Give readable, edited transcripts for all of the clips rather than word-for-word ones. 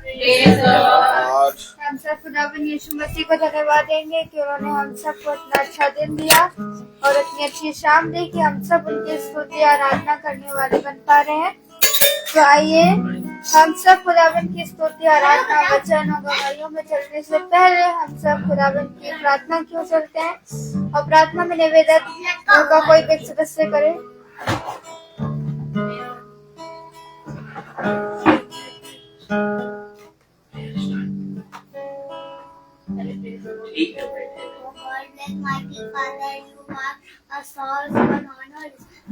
हम सब खुदावन यीशु मसीह को धन्यवाद देंगे कि उन्होंने हम सबको इतना अच्छा दिन दिया और इतनी अच्छी शाम दी कि हम सब उनकी स्तुति आराधना करने वाले बन पा रहे हैं। तो आइए हम सब खुदावन की स्तुति आराधना वचन और गवाहियों में चलने से पहले हम सब खुदावन की प्रार्थना क्यों चलते हैं और प्रार्थना में निवेदन का कोई भी सदस्य करे। Mighty Father, you are a source of honor.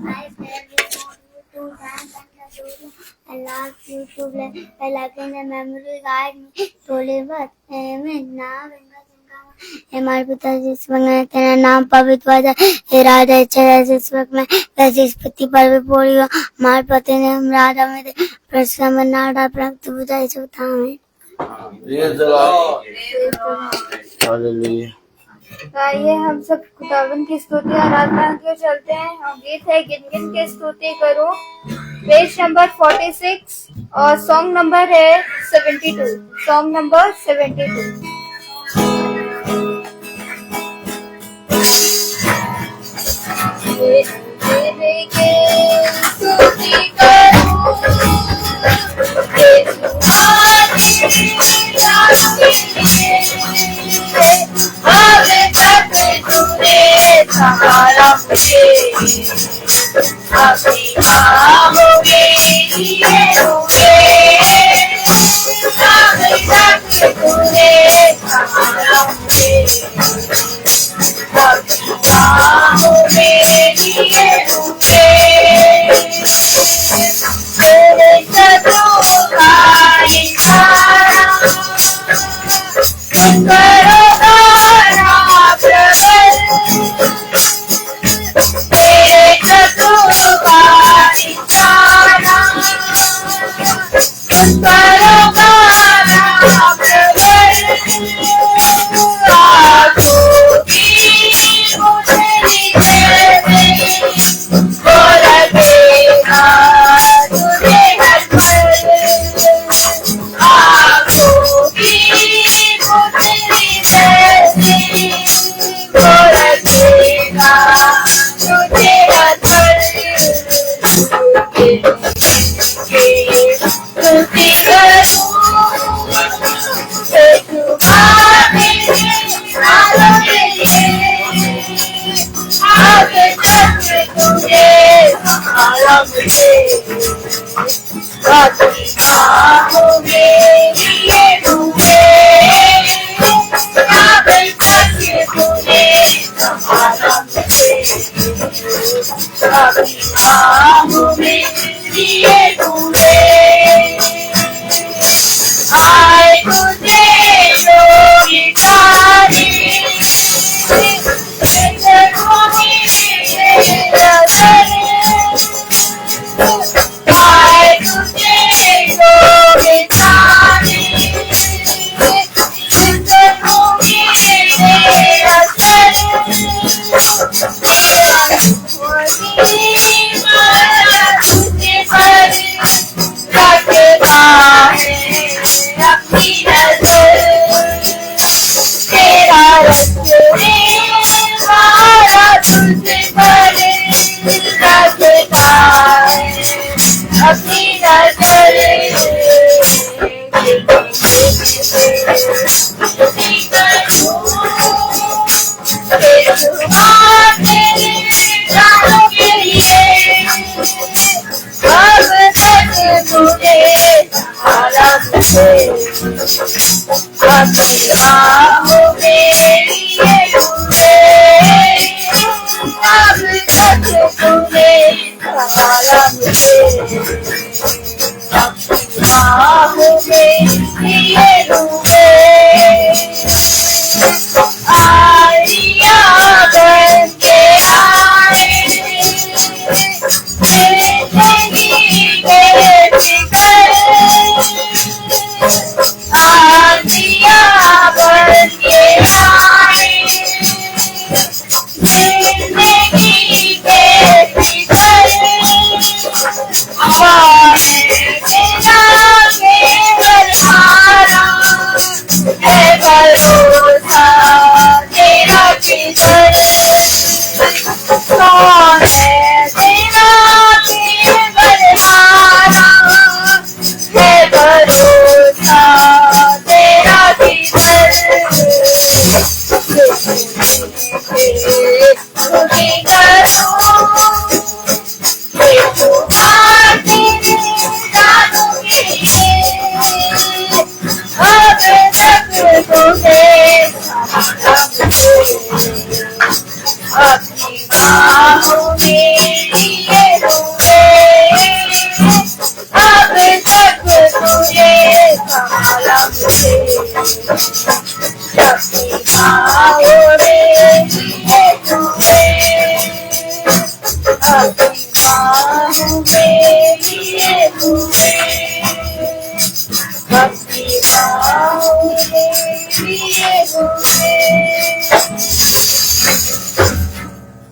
I stand before you to thank and adore you. I love you to bless. I like in the memory guide me to live at. Amen. Now हमारे पिता जिस वक्त तेरा नाम पवित्र हो जाए, हे राजा इच्छा जिस वक्त में वैसे इस पृथ्वी पर भी पूरी हो। हमारे पति ने हम राजा में प्रसन्न नाड़ा प्राप्त बुझाई सुता हमें। आइए हम सब खुदावन की स्तुति आराधना क्यों चलते हैं और गीत है गिन गिन के स्तुति करो, पेज नंबर 46 और सॉन्ग नंबर है 72, song number 72।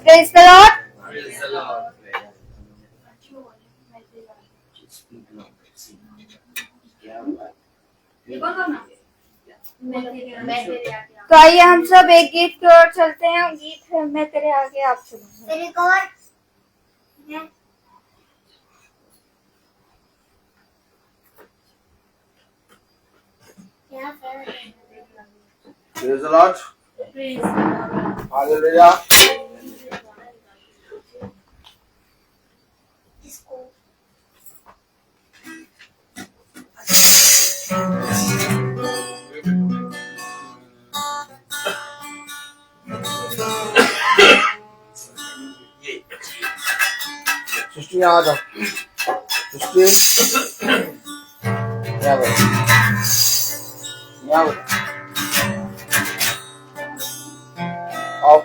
Praise the Lord. तो आइए हम सब एक गीत की ओर चलते हैं। गीत है मैं तेरे आगे आप चलूंगा। तेरे कौन है? Praise the Lord. Hallelujah. सृष्टि यहाँ आ जाओ। सृष्टि यहाँ बैठ। यहाँ बैठ। आओ।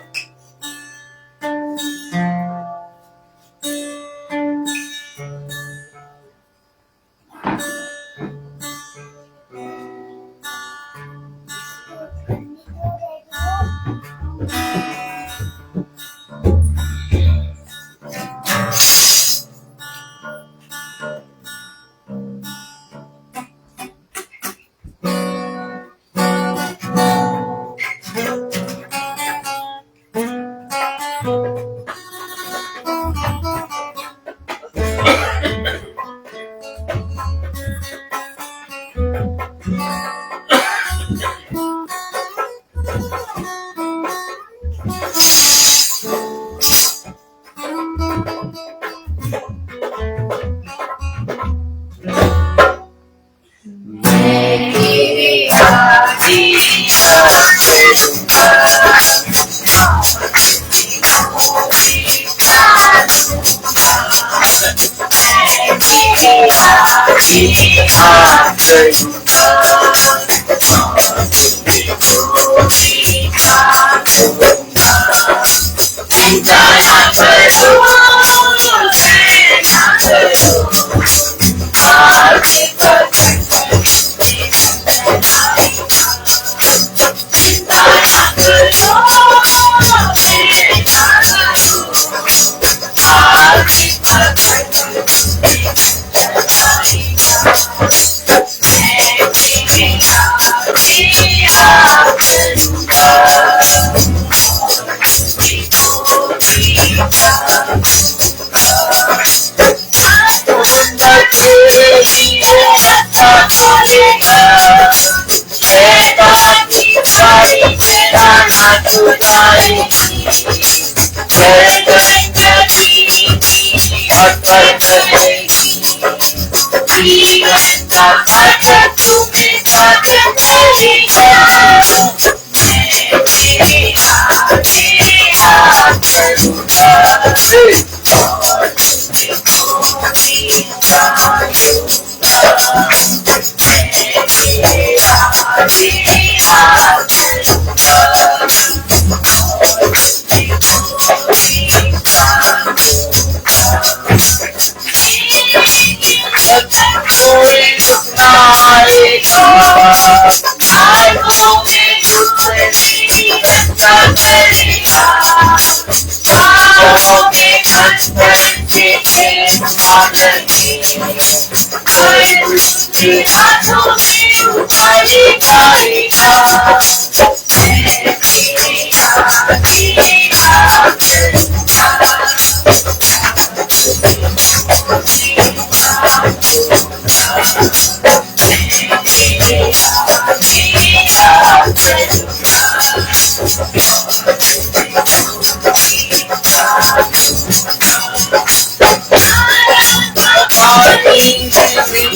Falling, we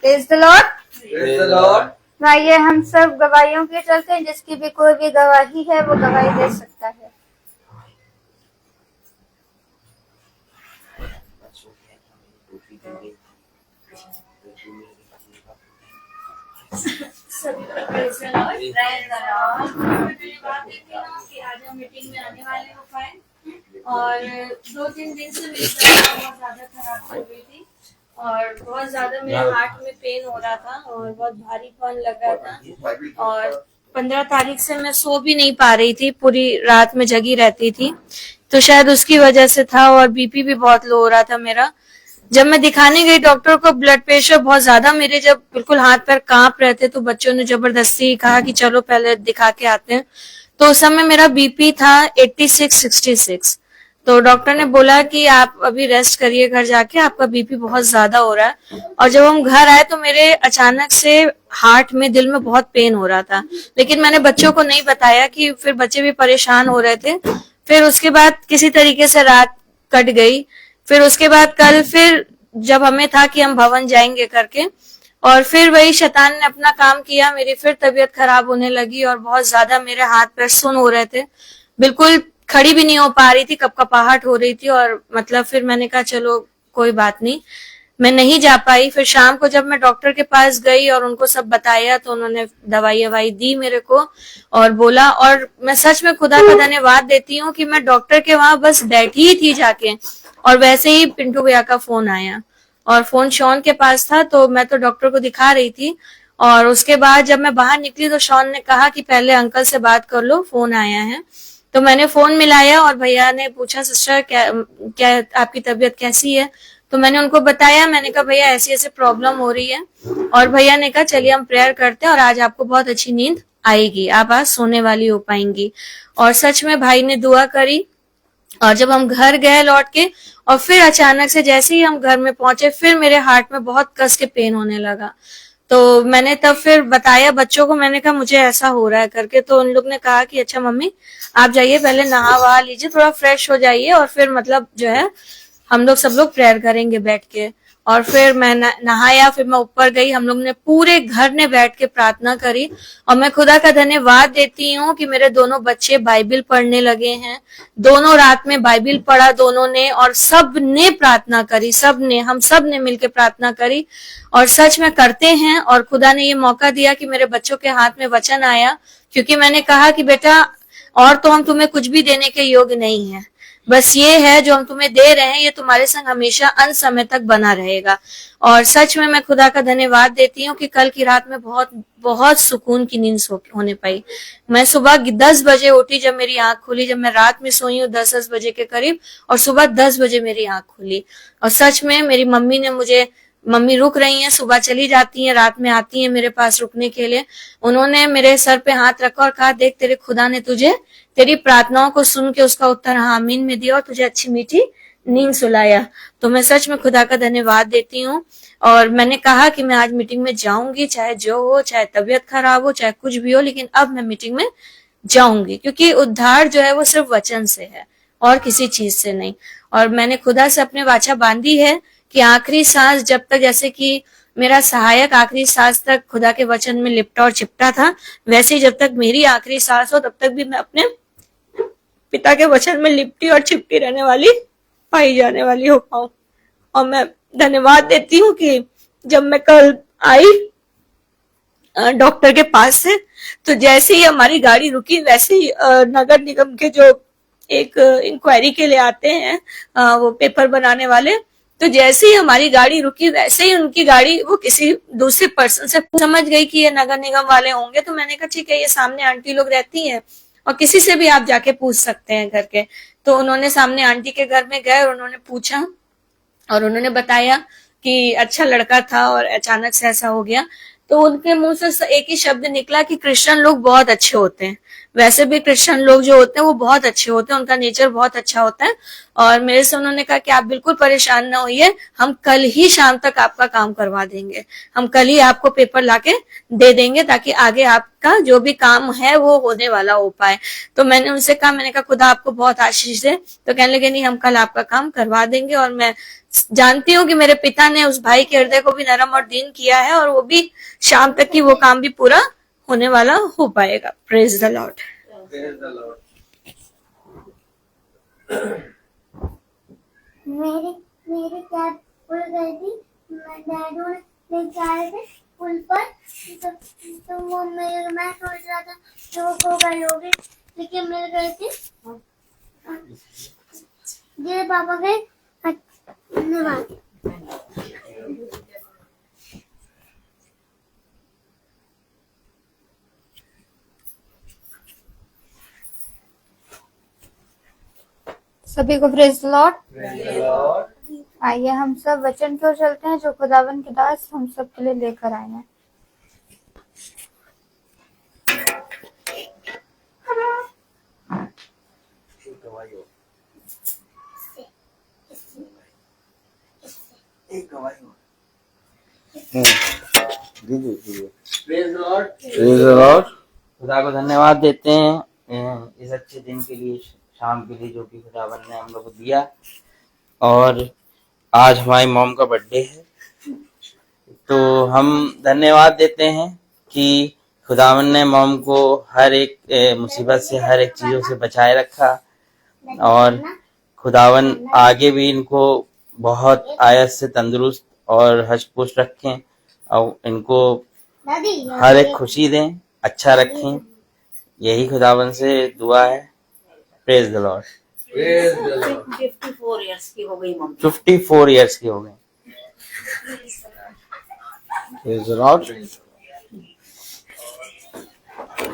Praise the Lord। Praise the Lord। आइए हम सब गवाहियों के चलते हैं, जिसकी भी कोई भी गवाही है वो गवाही दे सकता है। सभी को praise the Lord. Praise the Lord. मैंने बात देखी ना कि आज हम मीटिंग में आने वाले हो पाए, और 2-3 दिन से मेरी तबीयत बहुत ज्यादा खराब हो गई थी और बहुत ज्यादा मेरे हार्ट में पेन हो रहा था और बहुत भारीपन लग रहा था, और 15 तारीख से मैं सो भी नहीं पा रही थी, पूरी रात में जगी रहती थी, तो शायद उसकी वजह से था। और बीपी भी बहुत लो हो रहा था मेरा। जब मैं दिखाने गई डॉक्टर को, ब्लड प्रेशर बहुत ज्यादा मेरे जब बिल्कुल हाथ पैर कांप रहे थे, तो बच्चों ने जबरदस्ती कहा कि चलो पहले दिखा के आते हैं। तो उस समय मेरा बीपी था 86-66। तो डॉक्टर ने बोला कि आप अभी रेस्ट करिए घर जाके, आपका बीपी बहुत ज्यादा हो रहा है। और जब हम घर आए तो मेरे अचानक से हार्ट में, दिल में बहुत पेन हो रहा था, लेकिन मैंने बच्चों को नहीं बताया, कि फिर बच्चे भी परेशान हो रहे थे। फिर उसके बाद किसी तरीके से रात कट गई। फिर उसके बाद कल फिर जब हमें था कि हम भवन जाएंगे करके, और फिर वही शैतान ने अपना काम किया, मेरी फिर तबीयत खराब होने लगी और बहुत ज्यादा मेरे हाथ पैर सुन्न हो रहे थे, बिल्कुल खड़ी भी नहीं हो पा रही थी, कपकपाहट हो रही थी। और मतलब फिर मैंने कहा चलो कोई बात नहीं, मैं नहीं जा पाई। फिर शाम को जब मैं डॉक्टर के पास गई और उनको सब बताया, तो उन्होंने दवाई दी मेरे को और बोला, और मैं सच में खुदा का धन्यवाद देती हूँ कि मैं डॉक्टर के वहां बस बैठी ही थी जाके, और वैसे ही पिंटू भैया का फोन आया, और फोन शॉन के पास था, तो मैं तो डॉक्टर को दिखा रही थी। और उसके बाद जब मैं बाहर निकली तो शॉन ने कहा कि पहले अंकल से बात कर लो, फोन आया है। तो मैंने फोन मिलाया और भैया ने पूछा सिस्टर क्या आपकी तबीयत कैसी है। तो मैंने उनको बताया, मैंने कहा भैया ऐसी ऐसी प्रॉब्लम हो रही है, और भैया ने कहा चलिए हम प्रेयर करते हैं और आज आपको बहुत अच्छी नींद आएगी, आप आज सोने वाली हो पाएंगी। और सच में भाई ने दुआ करी, और जब हम घर गए लौट के, और फिर अचानक से जैसे ही हम घर में पहुंचे, फिर मेरे हार्ट में बहुत कस के पेन होने लगा। तो मैंने तब फिर बताया बच्चों को, मैंने कहा मुझे ऐसा हो रहा है करके। तो उन लोग ने कहा कि अच्छा मम्मी आप जाइए पहले नहा वहा लीजिए, थोड़ा फ्रेश हो जाइए, और फिर मतलब जो है हम लोग सब लोग प्रेयर करेंगे बैठ के। और फिर मैं नहाया, फिर मैं ऊपर गई, हम लोग ने पूरे घर ने बैठ के प्रार्थना करी। और मैं खुदा का धन्यवाद देती हूँ कि मेरे दोनों बच्चे बाइबिल पढ़ने लगे हैं। दोनों रात में बाइबिल पढ़ा दोनों ने, और सब ने प्रार्थना करी, हम सब ने मिलकर प्रार्थना करी, और सच में करते हैं। और खुदा ने ये मौका दिया कि मेरे बच्चों के हाथ में वचन आया, क्योंकि मैंने कहा कि बेटा और तो हम तुम्हें कुछ भी देने के योग्य नहीं है, बस ये है जो हम तुम्हें दे रहे हैं, ये तुम्हारे संग हमेशा अंत समय तक बना रहेगा। और सच में मैं खुदा का धन्यवाद देती हूँ कि कल की रात में बहुत बहुत सुकून की नींद होने पाई। मैं सुबह 10 बजे उठी, जब मेरी आंख खुली, जब मैं रात में सोई हूँ 10 बजे के करीब, और सुबह 10 बजे मेरी आंख खुली। और सच में मेरी मम्मी ने मुझे, मम्मी रुक रही हैं, सुबह चली जाती हैं, रात में आती हैं मेरे पास रुकने के लिए। उन्होंने मेरे सर पे हाथ रखा और कहा देख तेरे खुदा ने तुझे तेरी प्रार्थनाओं को सुन के उसका उत्तर आमीन में दिया और तुझे अच्छी मीठी नींद सुलाया। तो मैं सच में खुदा का धन्यवाद देती हूँ। और मैंने कहा कि मैं आज मीटिंग में जाऊंगी, चाहे जो हो, चाहे तबीयत खराब हो, चाहे कुछ भी हो, लेकिन अब मैं मीटिंग में जाऊंगी, क्योंकि उद्धार जो है वो सिर्फ वचन से है और किसी चीज से नहीं। और मैंने खुदा से अपने वाचा बांधी है कि आखिरी सांस जब तक, जैसे कि मेरा सहायक आखिरी सांस तक खुदा के वचन में लिपटा और चिपटा था, वैसे ही जब तक मेरी आखिरी सांस हो तब तक भी मैं अपने पिता के वचन में लिपटी और चिपटी रहने वाली, पाई जाने वाली हो पाऊं। और मैं धन्यवाद देती हूँ कि जब मैं कल आई डॉक्टर के पास से, तो जैसे ही हमारी गाड़ी रुकी, वैसे ही नगर निगम के जो एक इंक्वायरी के लिए आते हैं वो पेपर बनाने वाले, तो जैसे ही हमारी गाड़ी रुकी वैसे ही उनकी गाड़ी वो किसी दूसरे पर्सन से समझ गई कि ये नगर निगम वाले होंगे। तो मैंने कहा ठीक है, ये सामने आंटी लोग रहती हैं और किसी से भी आप जाके पूछ सकते हैं करके। तो उन्होंने सामने आंटी के घर में गए और उन्होंने पूछा और उन्होंने बताया कि अच्छा लड़का था और अचानक से ऐसा हो गया। तो उनके मुंह से एक ही शब्द निकला कि क्रिश्चियन लोग बहुत अच्छे होते हैं। वैसे भी क्रिश्चियन लोग जो होते हैं वो बहुत अच्छे होते हैं, उनका नेचर बहुत अच्छा होता है। और मेरे से उन्होंने कहा कि आप बिल्कुल परेशान ना होइए, हम कल ही शाम तक आपका काम करवा देंगे, हम कल ही आपको पेपर लाके दे देंगे ताकि आगे आपका जो भी काम है वो होने वाला हो पाए। तो मैंने उनसे कहा, मैंने कहा खुदा आपको बहुत आशीष दे। तो कहने लगे नहीं, हम कल आपका काम करवा देंगे। और मैं जानती हूँ कि मेरे पिता ने उस भाई के हृदय को भी नरम और दीन किया है और वो भी शाम तक की वो काम भी पूरा होने वाला हो पाएगा। Praise the Lord. मेरी कैब उड़ गई थी, डैडू ने लेके आए थे पुल पर, तो वो मैं सोच रहा था कि वो खो गई होगी, लेकिन मिल गई थी। जी पापा गए, धन्यवाद। सभी को प्रेज द लॉर्ड। आइए हम सब वचन की ओर चलते हैं जो खुदावन के दास हम सब के लिए लेकर आए हैं। Praise the Lord. खुदा को धन्यवाद देते हैं इस अच्छे दिन के लिए, शाम के लिए जो कि खुदावन ने हम लोग को दिया। और आज हमारी मॉम का बर्थडे है, तो हम धन्यवाद देते हैं कि खुदावन ने मॉम को हर एक मुसीबत से, हर एक चीजों से बचाए रखा। और खुदावन आगे भी इनको बहुत आयत से तंदुरुस्त और हष्ट पुष्ट रखें और इनको हर एक खुशी दें, अच्छा रखें। यही खुदावन से दुआ है। Praise the Lord. 54 इयर्स की हो गई मम्मी। 54 इयर्स की हो गई। Praise the Lord.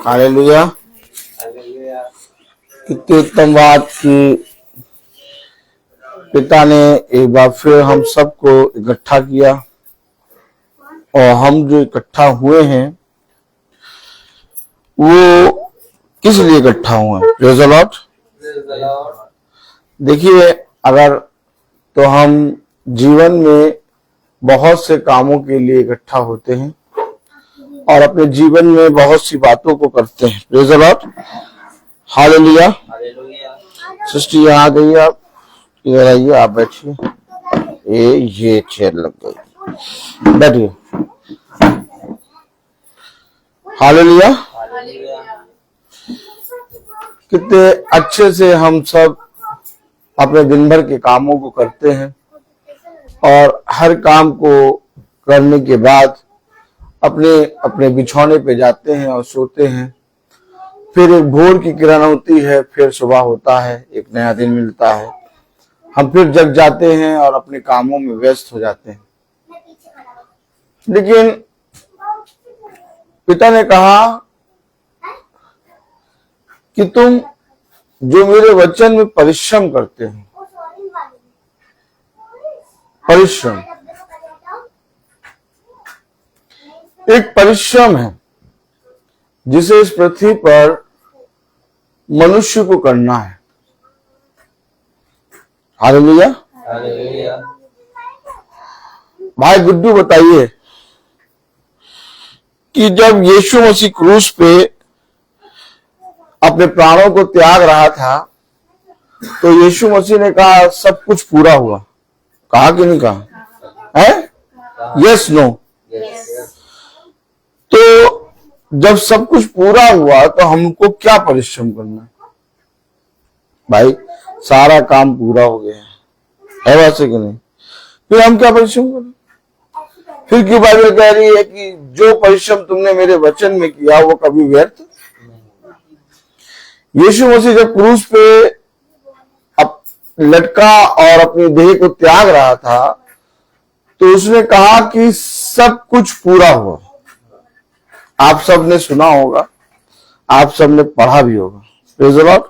हालेलुया। कितनी उत्तम बात की पिता ने एक बार फिर हम सबको इकट्ठा किया, और हम जो इकट्ठा हुए हैं वो किस लिए इकट्ठा हुए हैं? Praise the Lord. देखिए, अगर तो हम जीवन में बहुत से कामों के लिए इकट्ठा होते हैं और अपने जीवन में बहुत सी बातों को करते हैं। Praise the Lord. हालेलुया। सृष्टि यहाँ आ गई, आप इधर आइए, आप बैठिए। ये चेयर लग गई, बैठिए। हालेलुया। कितने अच्छे से हम सब अपने दिन भर के कामों को करते हैं और हर काम को करने के बाद अपने अपने बिछौने पे जाते हैं और सोते हैं। फिर एक भोर की किरण होती है, फिर सुबह होता है, एक नया दिन मिलता है, हम फिर जग जाते हैं और अपने कामों में व्यस्त हो जाते हैं। लेकिन पिता ने कहा कि तुम जो मेरे वचन में परिश्रम करते हो, परिश्रम एक परिश्रम है जिसे इस पृथ्वी पर मनुष्य को करना है। हालेलुया। भाई गुड्डू, बताइए कि जब यीशु मसीह क्रूस पे अपने प्राणों को त्याग रहा था तो यीशु मसीह ने कहा सब कुछ पूरा हुआ। कहा कि नहीं कहा है? Yes no. तो जब सब कुछ पूरा हुआ तो हमको क्या परिश्रम करना है? भाई सारा काम पूरा हो गया है वैसे कि नहीं, फिर हम क्या परिश्रम करें? फिर क्यों बाइबल कह रही है कि जो परिश्रम तुमने मेरे वचन में किया वो कभी व्यर्थ? यीशु मसीह जब क्रूस पे लटका और अपनी देह को त्याग रहा था तो उसने कहा कि सब कुछ पूरा हुआ। आप सब ने सुना होगा, आप सब ने पढ़ा भी होगा। Praise the Lord.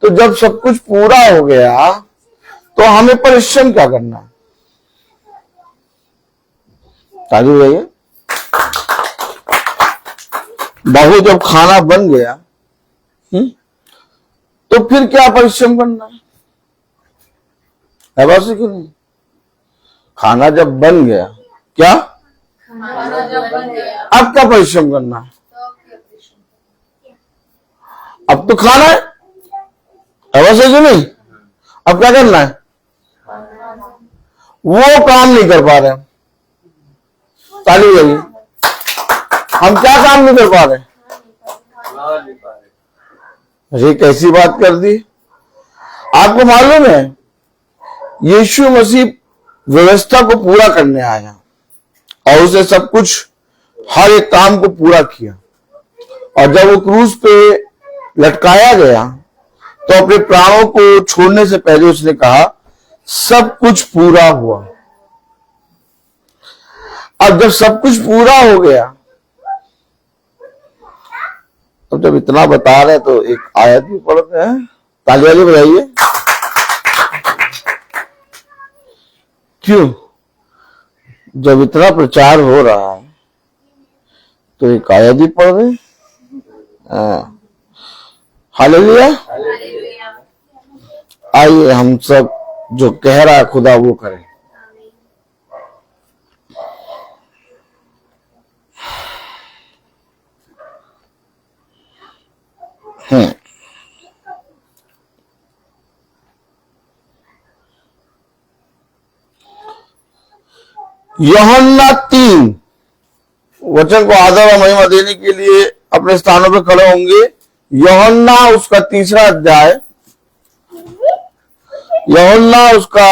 तो जब सब कुछ पूरा हो गया तो हमें परिश्रम क्या करना है? ताली बजाइए। बहू जब खाना बन गया तो फिर क्या परिश्रम करना है बात कि नहीं? खाना जब बन गया, क्या अब क्या परिश्रम करना है? अब तो खाना है बात कि नहीं? अब क्या करना है? वो काम नहीं कर पा रहे, ताली बजाइए। हम क्या काम नहीं कर पा रहे? अरे कैसी बात कर दी। आपको मालूम है यीशु मसीह व्यवस्था को पूरा करने आया और उसे सब कुछ, हर एक काम को पूरा किया, और जब वो क्रूस पे लटकाया गया तो अपने प्राणों को छोड़ने से पहले उसने कहा सब कुछ पूरा हुआ। अब जब सब कुछ पूरा हो गया, अब जब इतना बता रहे तो एक आयत भी पढ़ते हैं। ताली वाली बजाइए। क्यों? जब इतना प्रचार हो रहा है तो एक आयत भी पढ़ रहे। हालेलुया। आइए हम सब जो कह रहा है खुदा वो करें। यूहन्ना 3 वचन को आदर और महिमा देने के लिए अपने स्थानों पर खड़े होंगे। यूहन्ना उसका 3रा अध्याय, यूहन्ना उसका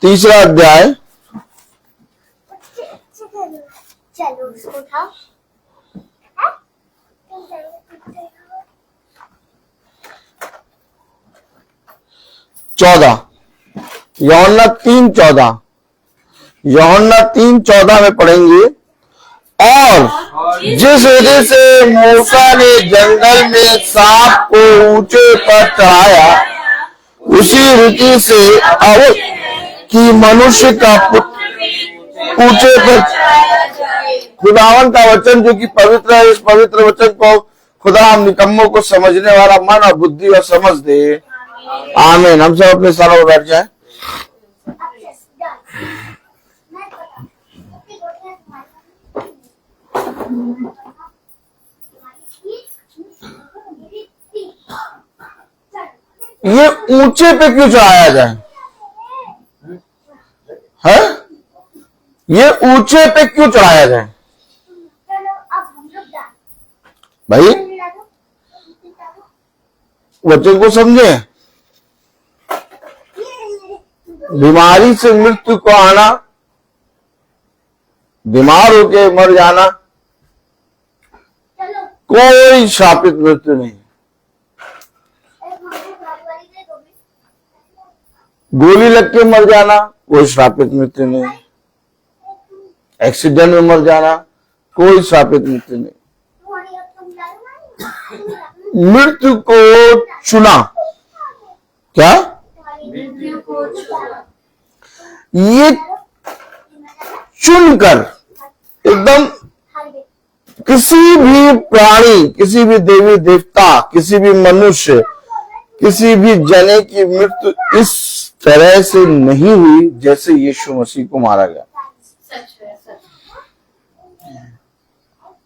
3रा अध्याय, चलो उसको उठाओ। 14, यूहन्ना 3:14, यूहन्ना 3:14 में पढ़ेंगे। और जिस रीति से मूसा ने जंगल में सांप को ऊंचे पर चढ़ाया, उसी रीति से अब कि मनुष्य का पुत्र ऊंचे पर, खुदावन का वचन जो कि पवित्र है, इस पवित्र वचन को खुदा हम निकम्मों को समझने वाला मन और बुद्धि और समझ दे। आमीन। हम सब अपने स्थानों पर बैठ जाए। ये ऊंचे पे क्यों चढ़ाया जाए? है ये ऊंचे पे क्यों चढ़ाया जाए भाई? वचन को समझे। बीमारी से मृत्यु को आना, बीमार होके मर जाना, कोई शापित मृत्यु नहीं। गोली लग के मर जाना कोई श्रापित मृत्यु नहीं। एक्सीडेंट में मर जाना कोई श्रापित मृत्यु नहीं। मृत्यु को चुना, क्या ये चुनकर एकदम किसी भी प्राणी, किसी भी देवी देवता, किसी भी मनुष्य, किसी भी जने की मृत्यु इस तरह से नहीं हुई जैसे यीशु मसीह को मारा गया।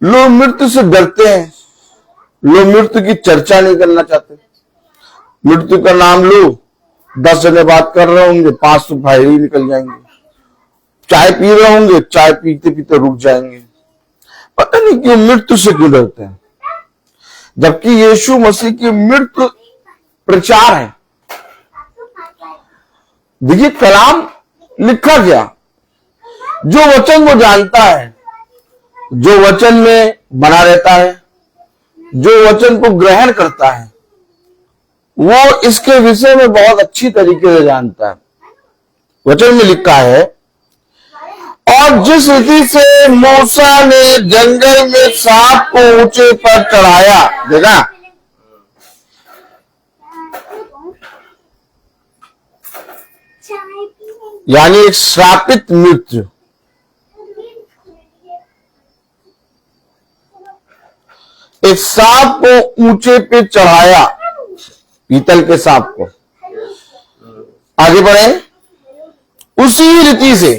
लोग मृत्यु से डरते हैं, लोग मृत्यु की चर्चा नहीं करना चाहते। मृत्यु का नाम लो, 10 जने बात कर रहे होंगे, 5 तो फायरी निकल जाएंगे। चाय पी रहे होंगे, चाय पीते पीते रुक जाएंगे। पता नहीं क्यों मृत्यु से क्यों डरते हैं, जबकि यीशु मसीह की मृत्यु प्रचार है। देखिए कलाम लिखा क्या, जो वचन को जानता है, जो वचन में बना रहता है, जो वचन को ग्रहण करता है, वो इसके विषय में बहुत अच्छी तरीके से जानता है। वचन में लिखा है, और जिस रीति से मूसा ने जंगल में सांप को ऊंचे पर चढ़ाया, देखा, यानी एक श्रापित मृत्यु, एक सांप को ऊंचे पे चढ़ाया, पीतल के सांप को। आगे बढ़े। उसी रीति से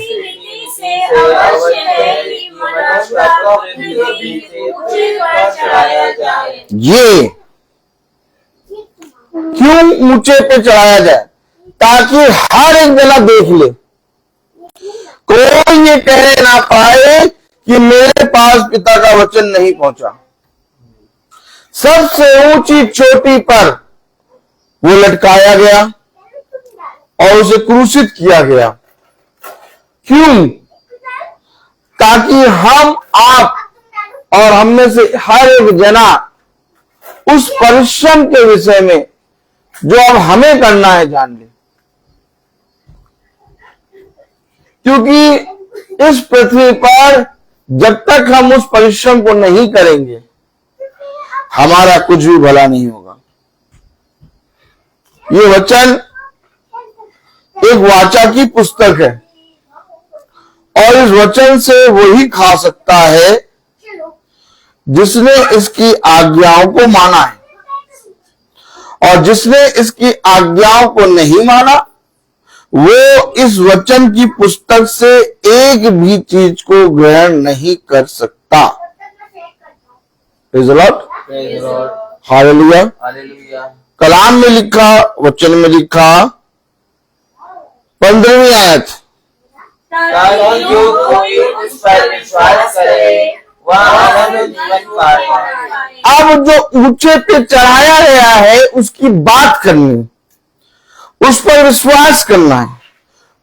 अवश्य है कि मनुष्य को पृथ्वी से ऊंचे पर चढ़ाया जाए। ये क्यों ऊंचे पे चढ़ाया जाए? ताकि हर एक जना देख ले, कोई ये कह ना पाए कि मेरे पास पिता का वचन नहीं पहुंचा। सबसे ऊंची चोटी पर वो लटकाया गया और उसे क्रूसित किया गया। क्यों? ताकि हम, आप और हम में से हर एक जना उस परिश्रम के विषय में जो अब हमें करना है जान ले। क्योंकि इस पृथ्वी पर जब तक हम उस परिश्रम को नहीं करेंगे, हमारा कुछ भी भला नहीं होगा। ये वचन एक वाचा की पुस्तक है और इस वचन से वही खा सकता है जिसने इसकी आज्ञाओं को माना है, और जिसने इसकी आज्ञाओं को नहीं माना वो इस वचन की पुस्तक से एक भी चीज को ग्रहण नहीं कर सकता। Praise the Lord, hallelujah. कलाम में लिखा, वचन में लिखा 15वीं आयत, ताकि जो कोई उस पर विश्वास करे वह अनंत जीवन पाए। अब जो ऊंचे पे चढ़ाया गया है उसकी बात करनी, उस पर विश्वास करना है,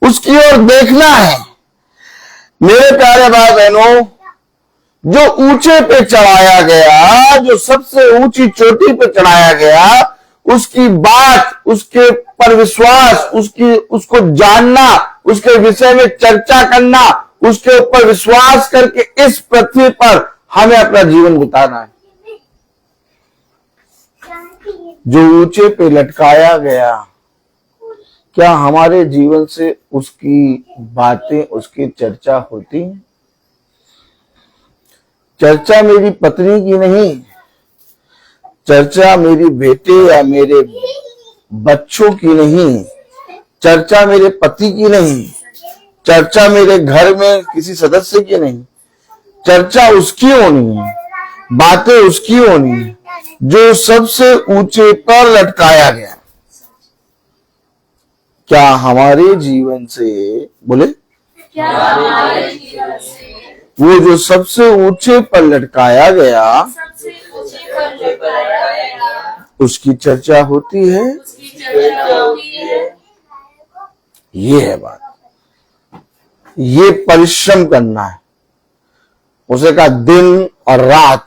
उसकी ओर देखना है। मेरे प्यारे भाई बहनों, जो ऊंचे पे चढ़ाया गया, जो सबसे ऊंची चोटी पे चढ़ाया गया, उसकी बात, उसके पर विश्वास, उसको जानना, उसके विषय में चर्चा करना, उसके ऊपर विश्वास करके इस पृथ्वी पर हमें अपना जीवन बिताना है। जो ऊंचे पे लटकाया गया, क्या हमारे जीवन से उसकी बातें, उसकी चर्चा होती है? चर्चा मेरी पत्नी की नहीं, चर्चा मेरी बेटे या मेरे बच्चों की नहीं, चर्चा मेरे पति की नहीं, चर्चा मेरे घर में किसी सदस्य की नहीं, चर्चा उसकी होनी है, बातें उसकी होनी है जो सबसे ऊंचे पर लटकाया गया। क्या हमारे जीवन से, बोले, क्या हमारे जीवन से वो जो सबसे ऊंचे पर लटकाया गया सबसे ऊंचे पर लटकाया गया, उसकी चर्चा होती है? उसकी चर्चा होती है। ये है बात। ये परिश्रम करना है। उसे कहा दिन और रात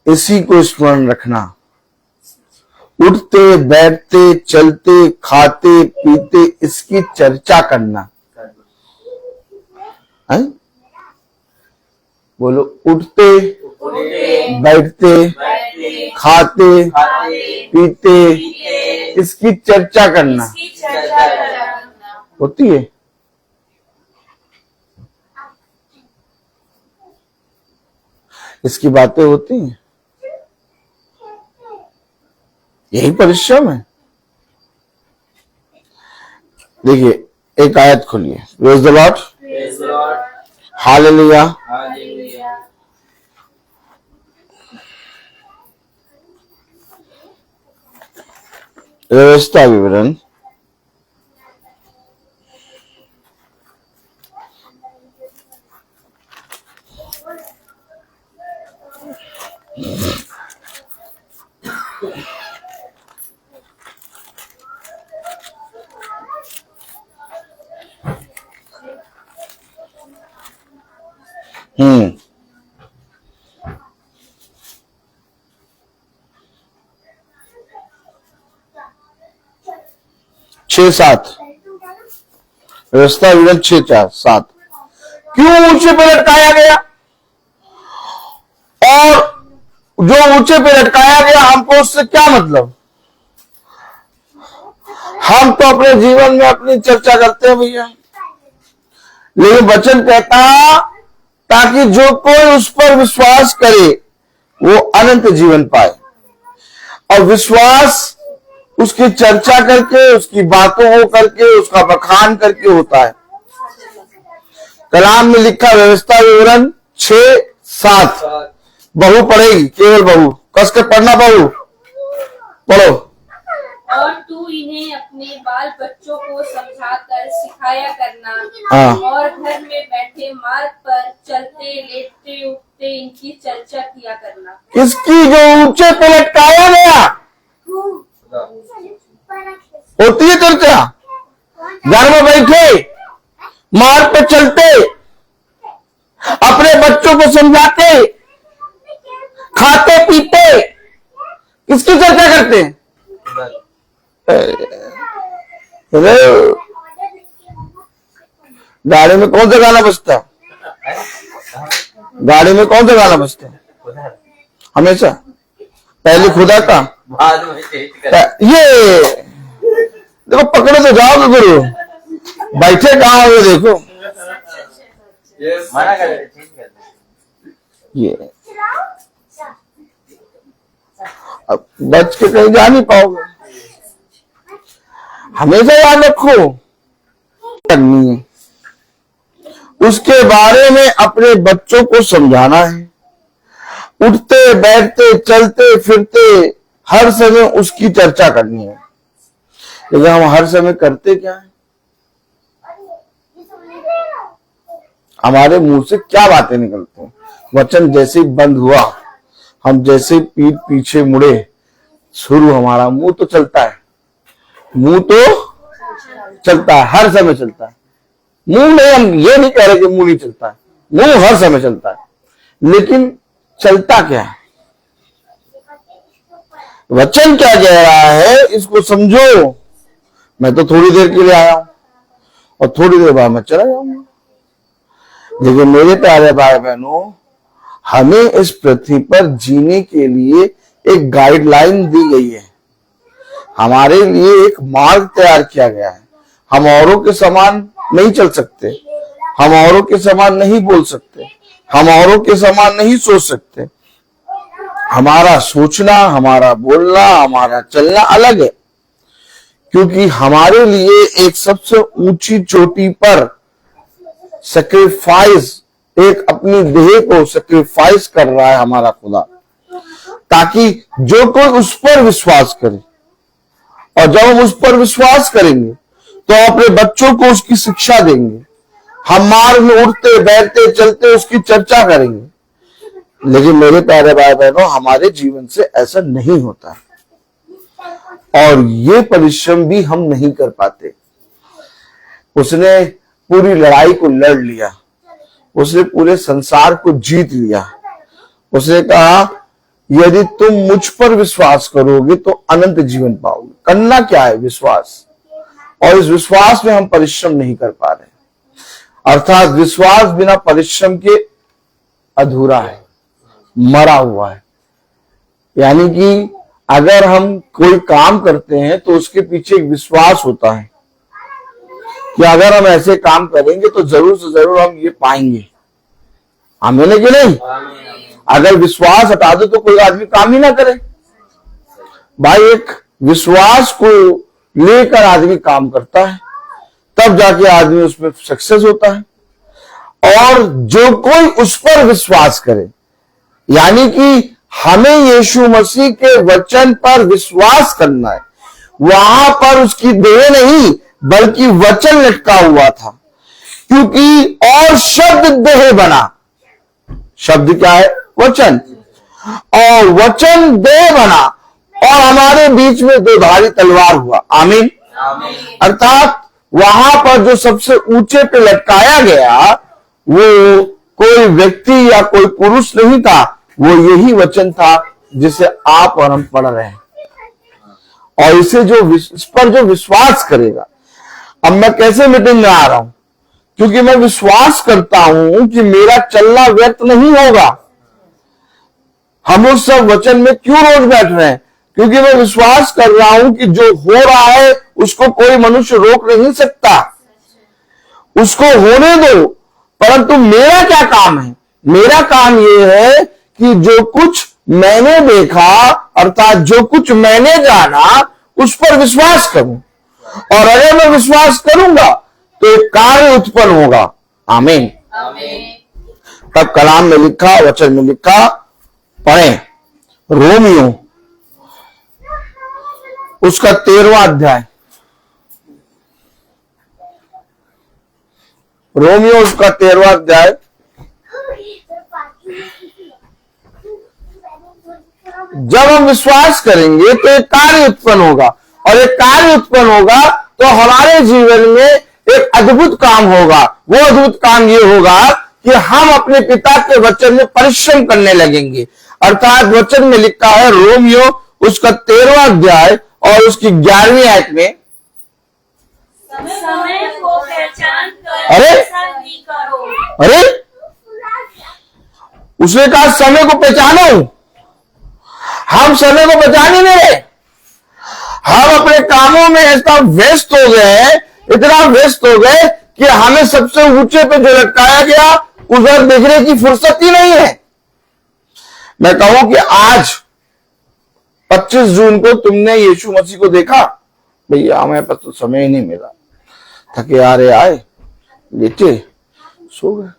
इसी को स्मरण रखना, उठते बैठते चलते खाते पीते इसकी चर्चा करना है? बोलो, उठते बैठते खाते पीते इसकी चर्चा करना इसकी चर्चा करना होती है। इसकी बातें होती हैं। यही परिश्रम है। देखिए एक आयत खोलिए, प्रेज़ द लॉर्ड, हालेलुया। व्यवस्था विवरण 6:7 व्यवस्था विवरण 6:7 क्यों ऊंचे पे लटकाया गया? और जो ऊंचे पे लटकाया गया हमको उससे क्या मतलब? हम तो अपने जीवन में अपनी चर्चा करते हैं भैया, लेकिन वचन कहता ताकि जो कोई उस पर विश्वास करे वो अनंत जीवन पाए। और विश्वास उसकी चर्चा करके, उसकी बातों को करके, उसका बखान करके होता है। कलाम में लिखा व्यवस्था विवरण 6-7 बहू पढ़ेगी, केवल बहू कस के पढ़ना, बहू पढ़ो। और तू इन्हें अपने बाल बच्चों को समझाकर सिखाया करना, हाँ। और घर में बैठे मार्ग पर चलते लेटते उठते इनकी चर्चा किया करना। इसकी जो ऊंचे पे लटकाया गया होती है चर्चा। घर में बैठे मार्ग पे चलते, अपने बच्चों को समझाते, खाते पीते, किसकी चर्चा करते हैं? अरे गाड़ी में कौन सा गाना बजता है? गाड़ी में कौन सा गाना बजता है? हमेशा पहले खुदा का, बाद में चेंज कर। ये देखो, पकड़े तो जाओ तो गुरु, बैठे कहाँ हो देखो। मना कर दे, चेंज कर दे। ये अब बच के कहीं जा नहीं पाओगे। हमेशा याद रखो करनी है, उसके बारे में अपने बच्चों को समझाना है। उठते बैठते चलते फिरते हर समय उसकी चर्चा करनी है। लेकिन हम हर समय करते क्या है? हमारे मुंह से क्या बातें निकलती हैं? वचन जैसे ही बंद हुआ, हम जैसे पीठ पीछे मुड़े, शुरू हमारा मुंह तो चलता है, मुंह तो चलता है, हर समय चलता है। मुंह नहीं, हम ये नहीं कह रहे कि मुंह नहीं चलता है, मुंह हर समय चलता है, लेकिन चलता क्या है? वचन क्या कह रहा है इसको समझो। मैं तो थोड़ी देर के लिए आया हूं और थोड़ी देर बाद मैं चला जाऊंगा। लेकिन मेरे प्यारे भाई बहनों, हमें इस पृथ्वी पर जीने के लिए एक गाइडलाइन दी गई है, हमारे लिए एक मार्ग तैयार किया गया है। हम औरों के समान नहीं चल सकते, हम औरों के समान नहीं बोल सकते, हम औरों के समान नहीं सोच सकते। हमारा सोचना, हमारा बोलना, हमारा चलना अलग है, क्योंकि हमारे लिए एक सबसे ऊंची चोटी पर सैक्रिफाइस, एक अपनी देह को सैक्रिफाइस कर रहा है हमारा खुदा, ताकि जो कोई उस पर विश्वास करे। और जब हम उस पर विश्वास करेंगे तो अपने बच्चों को उसकी शिक्षा देंगे, हम मार्ग में उठते बैठते चलते उसकी चर्चा करेंगे। लेकिन मेरे प्यारे भाई बहनों, हमारे जीवन से ऐसा नहीं होता और ये परिश्रम भी हम नहीं कर पाते। उसने पूरी लड़ाई को लड़ लिया, उसने पूरे संसार को जीत लिया। उसने कहा यदि तुम मुझ पर विश्वास करोगे तो अनंत जीवन पाओगे। करना क्या है? विश्वास। और इस विश्वास में हम परिश्रम नहीं कर पा रहे, अर्थात विश्वास बिना परिश्रम के अधूरा है, मरा हुआ है। यानी कि अगर हम कोई काम करते हैं तो उसके पीछे एक विश्वास होता है कि अगर हम ऐसे काम करेंगे तो जरूर से जरूर हम ये पाएंगे। आमीन है कि नहीं? अगर विश्वास हटा दो तो कोई आदमी काम ही ना करे। भाई, एक विश्वास को लेकर आदमी काम करता है, तब जाके आदमी उसमें सक्सेस होता है। और जो कोई उस पर विश्वास करे, यानी कि हमें यीशु मसीह के वचन पर विश्वास करना है। वहां पर उसकी देह नहीं बल्कि वचन लटका हुआ था, क्योंकि और शब्द देह बना। शब्द क्या है? वचन। और वचन देह बना और हमारे बीच में दो धारी तलवार हुआ। आमीन। अर्थात वहां पर जो सबसे ऊंचे पे लटकाया गया वो कोई व्यक्ति या कोई पुरुष नहीं था, वो यही वचन था जिसे आप और हम पढ़ रहे हैं। और इसे इस पर जो विश्वास करेगा, अब मैं कैसे मीटिंग में आ रहा हूं? क्योंकि मैं विश्वास करता हूं कि मेरा चलना व्यर्थ नहीं होगा। हम उस सब वचन में क्यों रोज बैठ रहे हैं? क्योंकि मैं विश्वास कर रहा हूं कि जो हो रहा है उसको कोई मनुष्य रोक नहीं सकता, उसको होने दो। परंतु मेरा क्या काम है? मेरा काम यह है कि जो कुछ मैंने देखा अर्थात जो कुछ मैंने जाना उस पर विश्वास करूं, और अगर मैं विश्वास करूंगा तो एक कार्य उत्पन्न होगा। आमीन। तब कलाम में लिखा, वचन में लिखा, पढ़ें रोमियो उसका 13वां अध्याय, रोमियो उसका 13वां अध्याय। जब हम विश्वास करेंगे तो एक कार्य उत्पन्न होगा, और एक कार्य उत्पन्न होगा तो हमारे जीवन में एक अद्भुत काम होगा। वो अद्भुत काम ये होगा कि हम अपने पिता के वचन में परिश्रम करने लगेंगे। अर्थात वचन में लिखा है रोमियो उसका 13वां अध्याय और उसकी 11वीं आयत में, समय को पहचान कर अरे ऐसा ही करो। अरे उसने कहा समय को पहचानो। हम समय को पहचान ही नहीं रहे। हम अपने कामों में ऐसा व्यस्त हो गए हैं, इतना व्यस्त हो गए कि हमें सबसे ऊंचे पे जो लटकाया गया उधर देखने की फुर्सत ही नहीं है। मैं कहूं कि आज 25 जून को तुमने यीशु मसीह को देखा? भैया हमें पास तो समय ही नहीं मिला, थके आ रहे आए, लेटे, सो गए।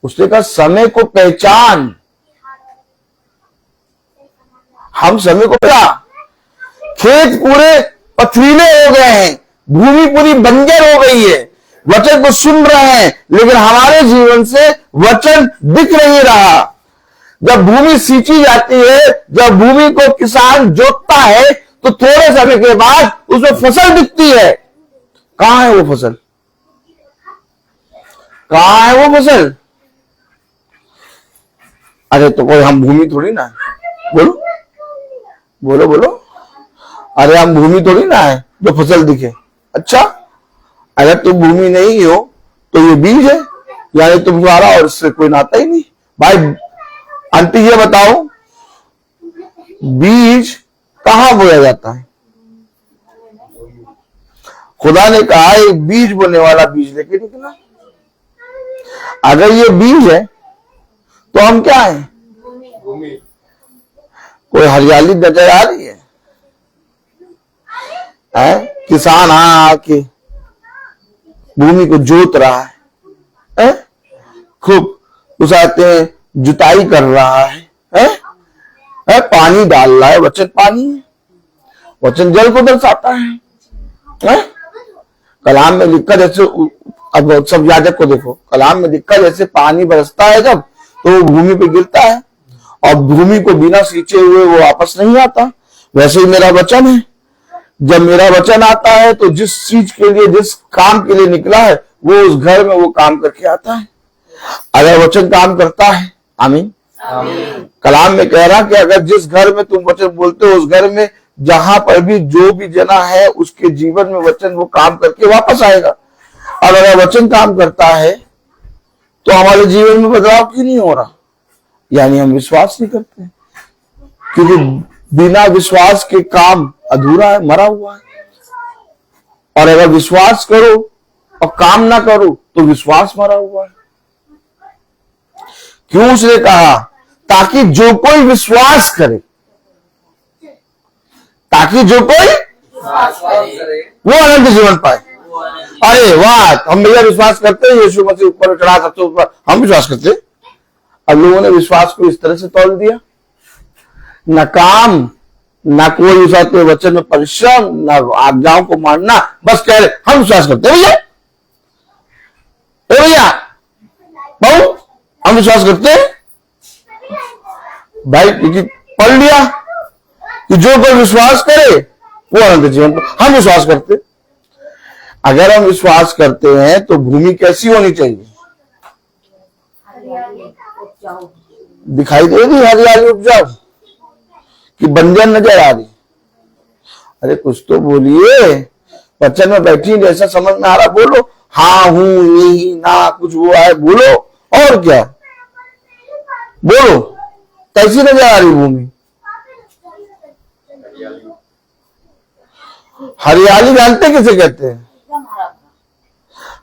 उसने कहा समय को पहचान। हम समय को पहचान। खेत पूरे पथरीले हो गए हैं, भूमि पूरी बंजर हो गई है, वचन को सुन रहे हैं लेकिन हमारे जीवन से वचन दिख नहीं रहा। जब भूमि सींची जाती है, जब भूमि को किसान जोतता है तो थोड़े समय के बाद उसमें फसल दिखती है। कहां है वो फसल? कहां है वो फसल? अरे तो कोई हम भूमि थोड़ी ना है। बोलो बोलो बोलो। अरे हम भूमि थोड़ी ना है जो फसल दिखे। अच्छा, अगर तुम भूमि नहीं हो तो ये बीज है, यानी तुम्हारा और इससे कोई नाता ही नहीं। भाई आंटी ये बताओ, बीज कहां बोया जाता है? खुदा ने कहा एक बीज बोने वाला बीज लेके निकला। अगर ये बीज है तो हम क्या है? कोई हरियाली नजर आ रही है? किसान आके भूमि को जोत रहा है? खूब उसाते हैं, जुताई कर रहा है? पानी डाल रहा है। वचन पानी है, वचन जल को दर्शाता है? कलाम में लिखा जैसे, अब सब याजक को देखो, कलाम में लिखा जैसे पानी बरसता है जब तो वो भूमि पे गिरता है और भूमि को बिना सींचे हुए वो वापस नहीं आता। वैसे ही मेरा वचन है, जब मेरा वचन आता है तो जिस चीज के लिए, जिस काम के लिए निकला है वो उस घर में वो काम करके आता है। अगर वचन काम करता है, आमीन। कलाम में कह रहा कि अगर जिस घर में तुम वचन बोलते हो उस घर में जहां पर भी जो भी जना है उसके जीवन में वचन वो काम करके वापस आएगा। और अगर वचन काम करता है तो हमारे जीवन में बदलाव क्यों नहीं हो रहा? यानी हम विश्वास नहीं करते, क्योंकि बिना विश्वास के काम अधूरा है, मरा हुआ है। और अगर विश्वास करो और काम ना करो तो विश्वास मरा हुआ है। क्यों उसने कहा? ताकि जो कोई विश्वास करे, ताकि जो कोई वो अनंत जीवन पाए। अरे वाह, हम भैया विश्वास करते हैं यीशु मसीह ऊपर चढ़ा, सबसे ऊपर हम विश्वास करते हैं। अब लोगों ने विश्वास को इस तरह से तोड़ दिया, न काम, ना कोई उसाते वचन में परिश्रम, ना आज्ञाओं को मानना, बस कह रहे हम विश्वास करते हैं। भैया भैया बहु हम विश्वास करते हैं भाई, क्योंकि पढ़ लिया कि जो कोई विश्वास करे वो अनंत जीवन पर। हम विश्वास करते, अगर हम विश्वास करते हैं तो भूमि कैसी होनी चाहिए? दिखाई दे रही हरियाली उपजाऊ कि बंजर नजर आ रही? अरे कुछ तो बोलिए, वचन में बैठी जैसा समझ में आ रहा बोलो। हाँ हूं, नहीं ना, कुछ वो आए बोलो, और क्या बोलो। कैसी नजर आ रही भूमि? हरियाली जानते किसे कहते हैं?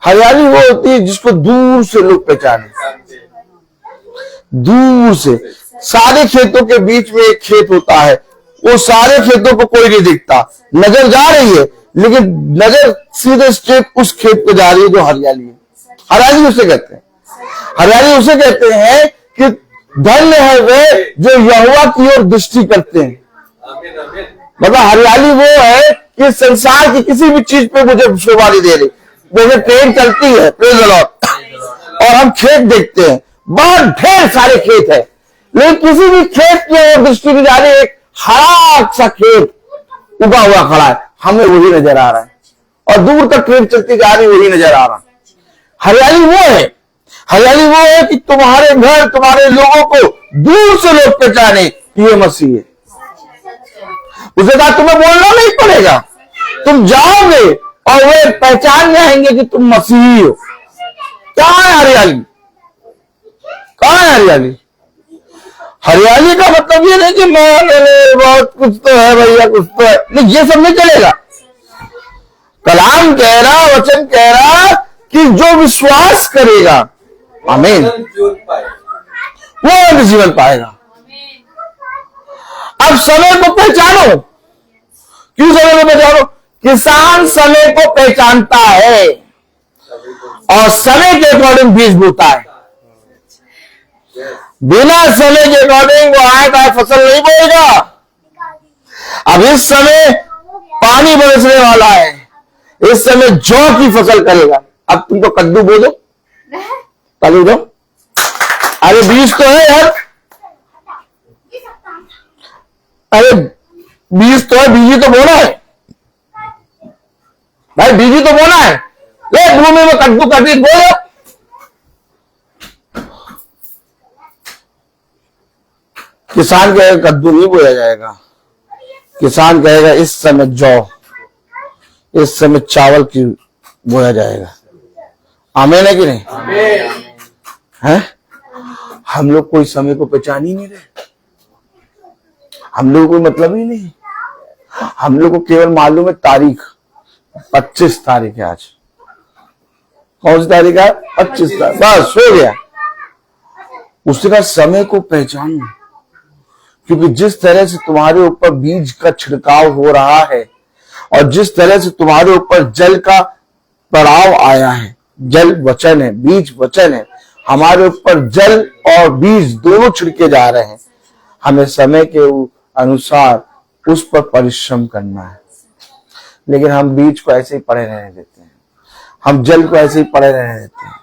हरियाली वो होती है जिसको दूर से लोग पहचाने, दूर से। सारे खेतों के बीच में एक खेत होता है, वो सारे खेतों को कोई नहीं दिखता, नजर जा रही है लेकिन नजर सीधे स्ट्रेट उस खेत पे जा रही है जो हरियाली है। हरियाली उसे कहते हैं, हरियाली उसे कहते हैं कि धन्य है वे जो यहोवा की ओर दृष्टि करते हैं। मतलब हरियाली वो है कि संसार की किसी भी चीज पे मुझे शोभा नहीं दे रही। जैसे ट्रेन चलती है, प्रेज़ द लॉर्ड, और हम खेत देखते हैं, बहुत ढेर सारे खेत है, लेकिन किसी भी खेत की ओर दृष्टि नहीं जा रही। एक हरा सा खेत उगा हुआ खड़ा है, हमें वही नजर आ रहा है, और दूर तक ट्रेन चलती जा रही वही नजर आ रहा है। हरियाली वो है, हरियाली वो है कि तुम्हारे घर, तुम्हारे लोगों को दूर से लोग पहचाने कि ये मसीह है। उसे कहा तुम्हें बोलना नहीं पड़ेगा, तुम जाओगे और वे पहचान जाएंगे कि तुम मसीही हो। कहां है हरियाली? कहां है हरियाली? हरियाली का मतलब ये नहीं कि बहुत कुछ तो है भैया, कुछ तो है नहीं, ये सब नहीं चलेगा। कलाम कह रहा, वचन कह रहा कि जो विश्वास करेगा, आमीन, वो जीवन पाएगा। अब समय को पहचानो। क्यों समय को पहचानो? किसान समय को पहचानता है और समय के अकॉर्डिंग बीज बोता है। बिना समय के अकॉर्डिंग वो आएगा फसल नहीं बोएगा। अब इस समय पानी बरसने वाला है, इस समय जौ की फसल करेगा। अब तुमको कद्दू बोलो, कद्दू दो, अरे बीज तो है यार, अरे बीज तो है, बीजी तो बोना है भाई, बीजी तो बोना है। ले भूमि में कद्दू का बीज बोलो। किसान कहेगा कद्दू नहीं बोया जाएगा, किसान कहेगा इस समय जौ, इस समय चावल की बोया जाएगा। आमीन है कि नहीं? आमीन है। हम लोग कोई समय को पहचान ही नहीं रहे, हम लोग कोई मतलब ही नहीं। हम लोग को केवल मालूम है तारीख, 25 तारीख है आज। कौन सी तारीख है? 25 तारीख, बस हो गया। उसके बाद समय को पहचानो, क्योंकि जिस तरह से तुम्हारे ऊपर बीज का छिड़काव हो रहा है और जिस तरह से तुम्हारे ऊपर जल का पड़ाव आया है, जल वचन है, बीज वचन है, हमारे ऊपर जल और बीज दोनों छिड़के जा रहे हैं। हमें समय के अनुसार उस पर परिश्रम करना है, लेकिन हम बीज को ऐसे ही पड़े रहने देते हैं, हम जल को ऐसे ही पड़े रहने देते हैं,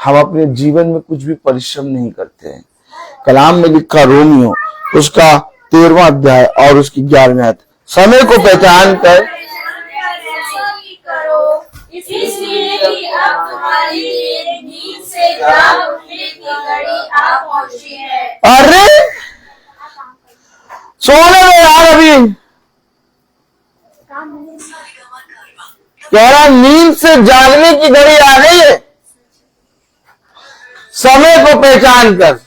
हम अपने जीवन में कुछ भी परिश्रम नहीं करते हैं। कलाम में लिखा रोमियो उसका 13वां अध्याय और उसकी 11वीं आयत, समय को पहचान कर इसलिए कि अब तुम्हारी नींद से जाग उठने की घड़ी आ पहुंची है। अरे सोने में यार, अभी कह रहा नींद से जागने की घड़ी आ गई है। समय को पहचान कर,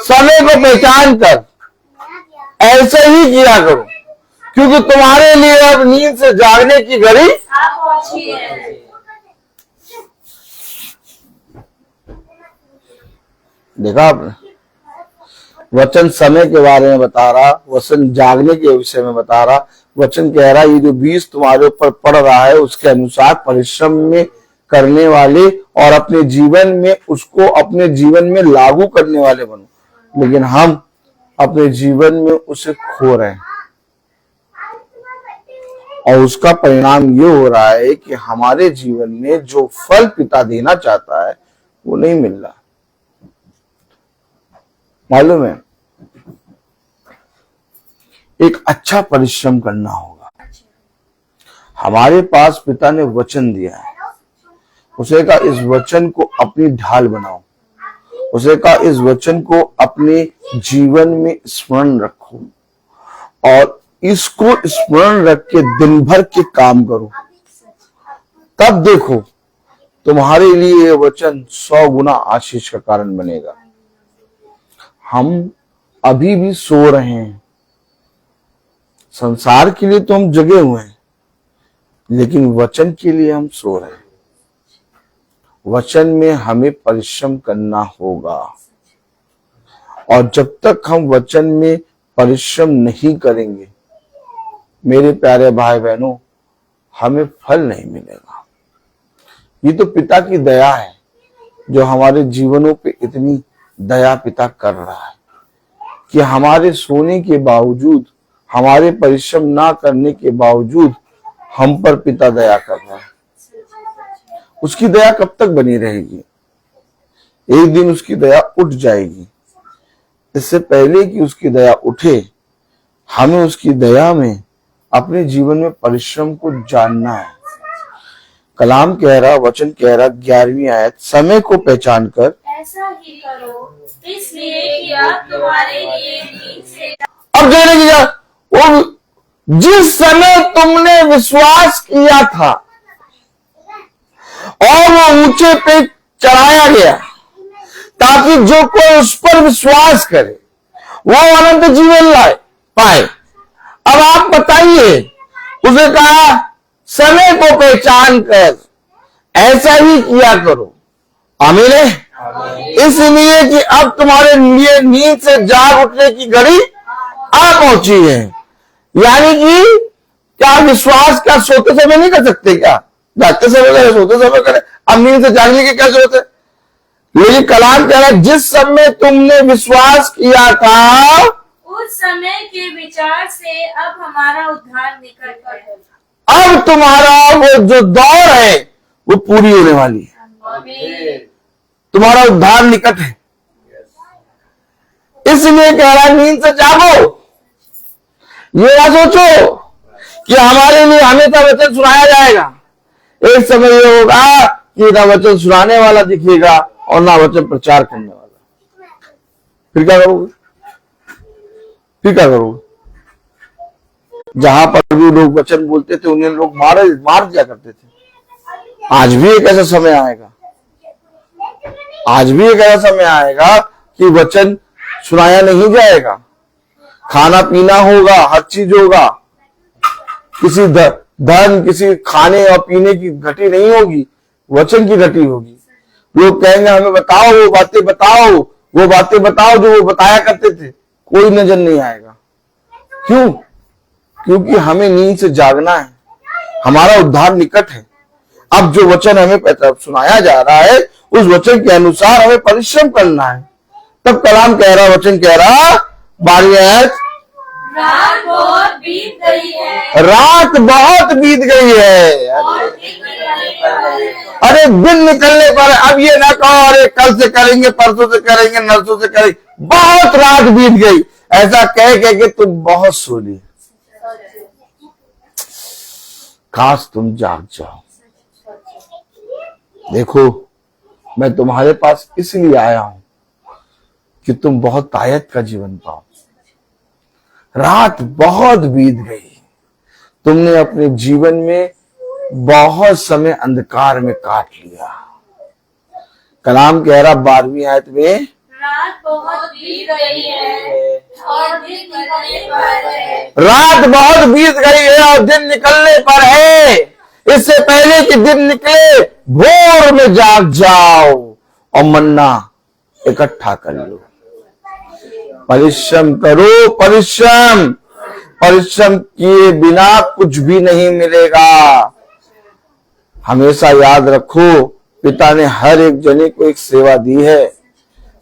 समय को पहचान कर ऐसे ही किया करो, क्योंकि तुम्हारे लिए अब नींद से जागने की घड़ी आ पहुंची है। देखा आपने, वचन समय के बारे में बता रहा, वचन जागने के विषय में बता रहा। वचन कह रहा ये जो बीज तुम्हारे ऊपर पड़ रहा है उसके अनुसार परिश्रम में करने वाले और अपने जीवन में उसको अपने जीवन में लागू करने वाले बनो, लेकिन हम अपने जीवन में उसे खो रहे हैं और उसका परिणाम ये हो रहा है कि हमारे जीवन में जो फल पिता देना चाहता है वो नहीं मिल रहा। मालूम है, एक अच्छा परिश्रम करना होगा। हमारे पास पिता ने वचन दिया है, उसे कहा इस वचन को अपनी ढाल बनाओ, उसे कहा इस वचन को अपने जीवन में स्मरण रखो और इसको स्मरण रख के दिन भर के काम करो। तब देखो तुम्हारे लिए ये वचन 100 गुना आशीष का कारण बनेगा। हम अभी भी सो रहे हैं, संसार के लिए तो हम जगे हुए हैं, लेकिन वचन के लिए हम सो रहे हैं। वचन में हमें परिश्रम करना होगा, और जब तक हम वचन में परिश्रम नहीं करेंगे मेरे प्यारे भाई बहनों, हमें फल नहीं मिलेगा। ये तो पिता की दया है जो हमारे जीवनों पे इतनी दया पिता कर रहा है कि हमारे सोने के बावजूद, हमारे परिश्रम ना करने के बावजूद हम पर पिता दया कर रहा है। उसकी दया कब तक बनी रहेगी? एक दिन उसकी दया उठ जाएगी। इससे पहले कि उसकी दया उठे, हमें उसकी दया में अपने जीवन में परिश्रम को जानना है। कलाम कह रहा, वचन कह रहा 11वीं आयत, समय को पहचान कर ऐसा ही करो, इसलिए कि अब तुम्हारे लिए नींद से अब कहने की वो जिस समय तुमने विश्वास किया था और वो ऊंचे पे चढ़ाया गया ताकि जो कोई उस पर विश्वास करे वो अनंत जीवन लाए पाए। अब आप बताइए, उसे कहा समय को पहचान कर ऐसा ही किया करो। आमीन है। इसलिए कि अब तुम्हारे लिए नींद से जाग उठने की घड़ी आ पहुंची है। यानी कि क्या विश्वास क्या सोते समय नहीं कर सकते? क्या जागते समय करे, सोते समय करे? अब नींद से जागने की क्या जरूरत है? लेकिन कलाम कह रहा है जिस समय तुमने विश्वास किया था उस समय के विचार से अब हमारा उद्धार निकट है। अब तुम्हारा वो जो दौर है वो पूरी होने वाली है। आमीन। तुम्हारा उद्धार निकट है। इसलिए कह रहा है नींद से जागो। ये ना सोचो कि हमारे लिए हमेशा वचन सुनाया जाएगा। एक समय ये होगा कि ना वचन सुनाने वाला दिखेगा और ना वचन प्रचार करने वाला। फिर क्या करोगे? फिर क्या करोगे? जहां पर भी लोग वचन बोलते थे उन्हें लोग मार दिया करते थे। आज भी एक ऐसा समय आएगा, आज भी एक ऐसा समय आएगा कि वचन सुनाया नहीं जाएगा। खाना पीना होगा, हर चीज होगा, किसी धन किसी खाने और पीने की घटी नहीं होगी, वचन की घटी होगी। लोग कहेंगे हमें बताओ वो बातें बताओ, वो बातें बताओ जो वो बताया करते थे। कोई नजर नहीं आएगा। क्यों? क्योंकि हमें नींद से जागना है। हमारा उद्धार निकट है। अब जो वचन हमें सुनाया जा रहा है उस वचन के अनुसार हमें परिश्रम करना है। तब कलाम कह रहा, वचन कह रहा 12वीं आयत, रात बहुत बीत गई है, रात बहुत बीत गई है। और दिन निकलने पर है। अरे दिन निकलने पर। अब ये ना कहो अरे कल से करेंगे, परसों से करेंगे, नरसों से करेंगे। बहुत रात बीत गई ऐसा कह के तुम बहुत सो ली। काश तुम जाग जाओ। देखो मैं तुम्हारे पास इसलिए आया हूं कि तुम बहुत तायत का जीवन पाओ। रात बहुत बीत गई, तुमने अपने जीवन में बहुत समय अंधकार में काट लिया। कलाम कह रहा 12वीं आयत में, रात बहुत बीत गई है और दिन निकलने पर है। रात बहुत बीत गई है और दिन निकलने पर है। इससे पहले कि दिन निकले भोर में जाग जाओ और मन्ना इकट्ठा कर लो। परिश्रम करो, परिश्रम। परिश्रम किए बिना कुछ भी नहीं मिलेगा। हमेशा याद रखो, पिता ने हर एक जने को एक सेवा दी है।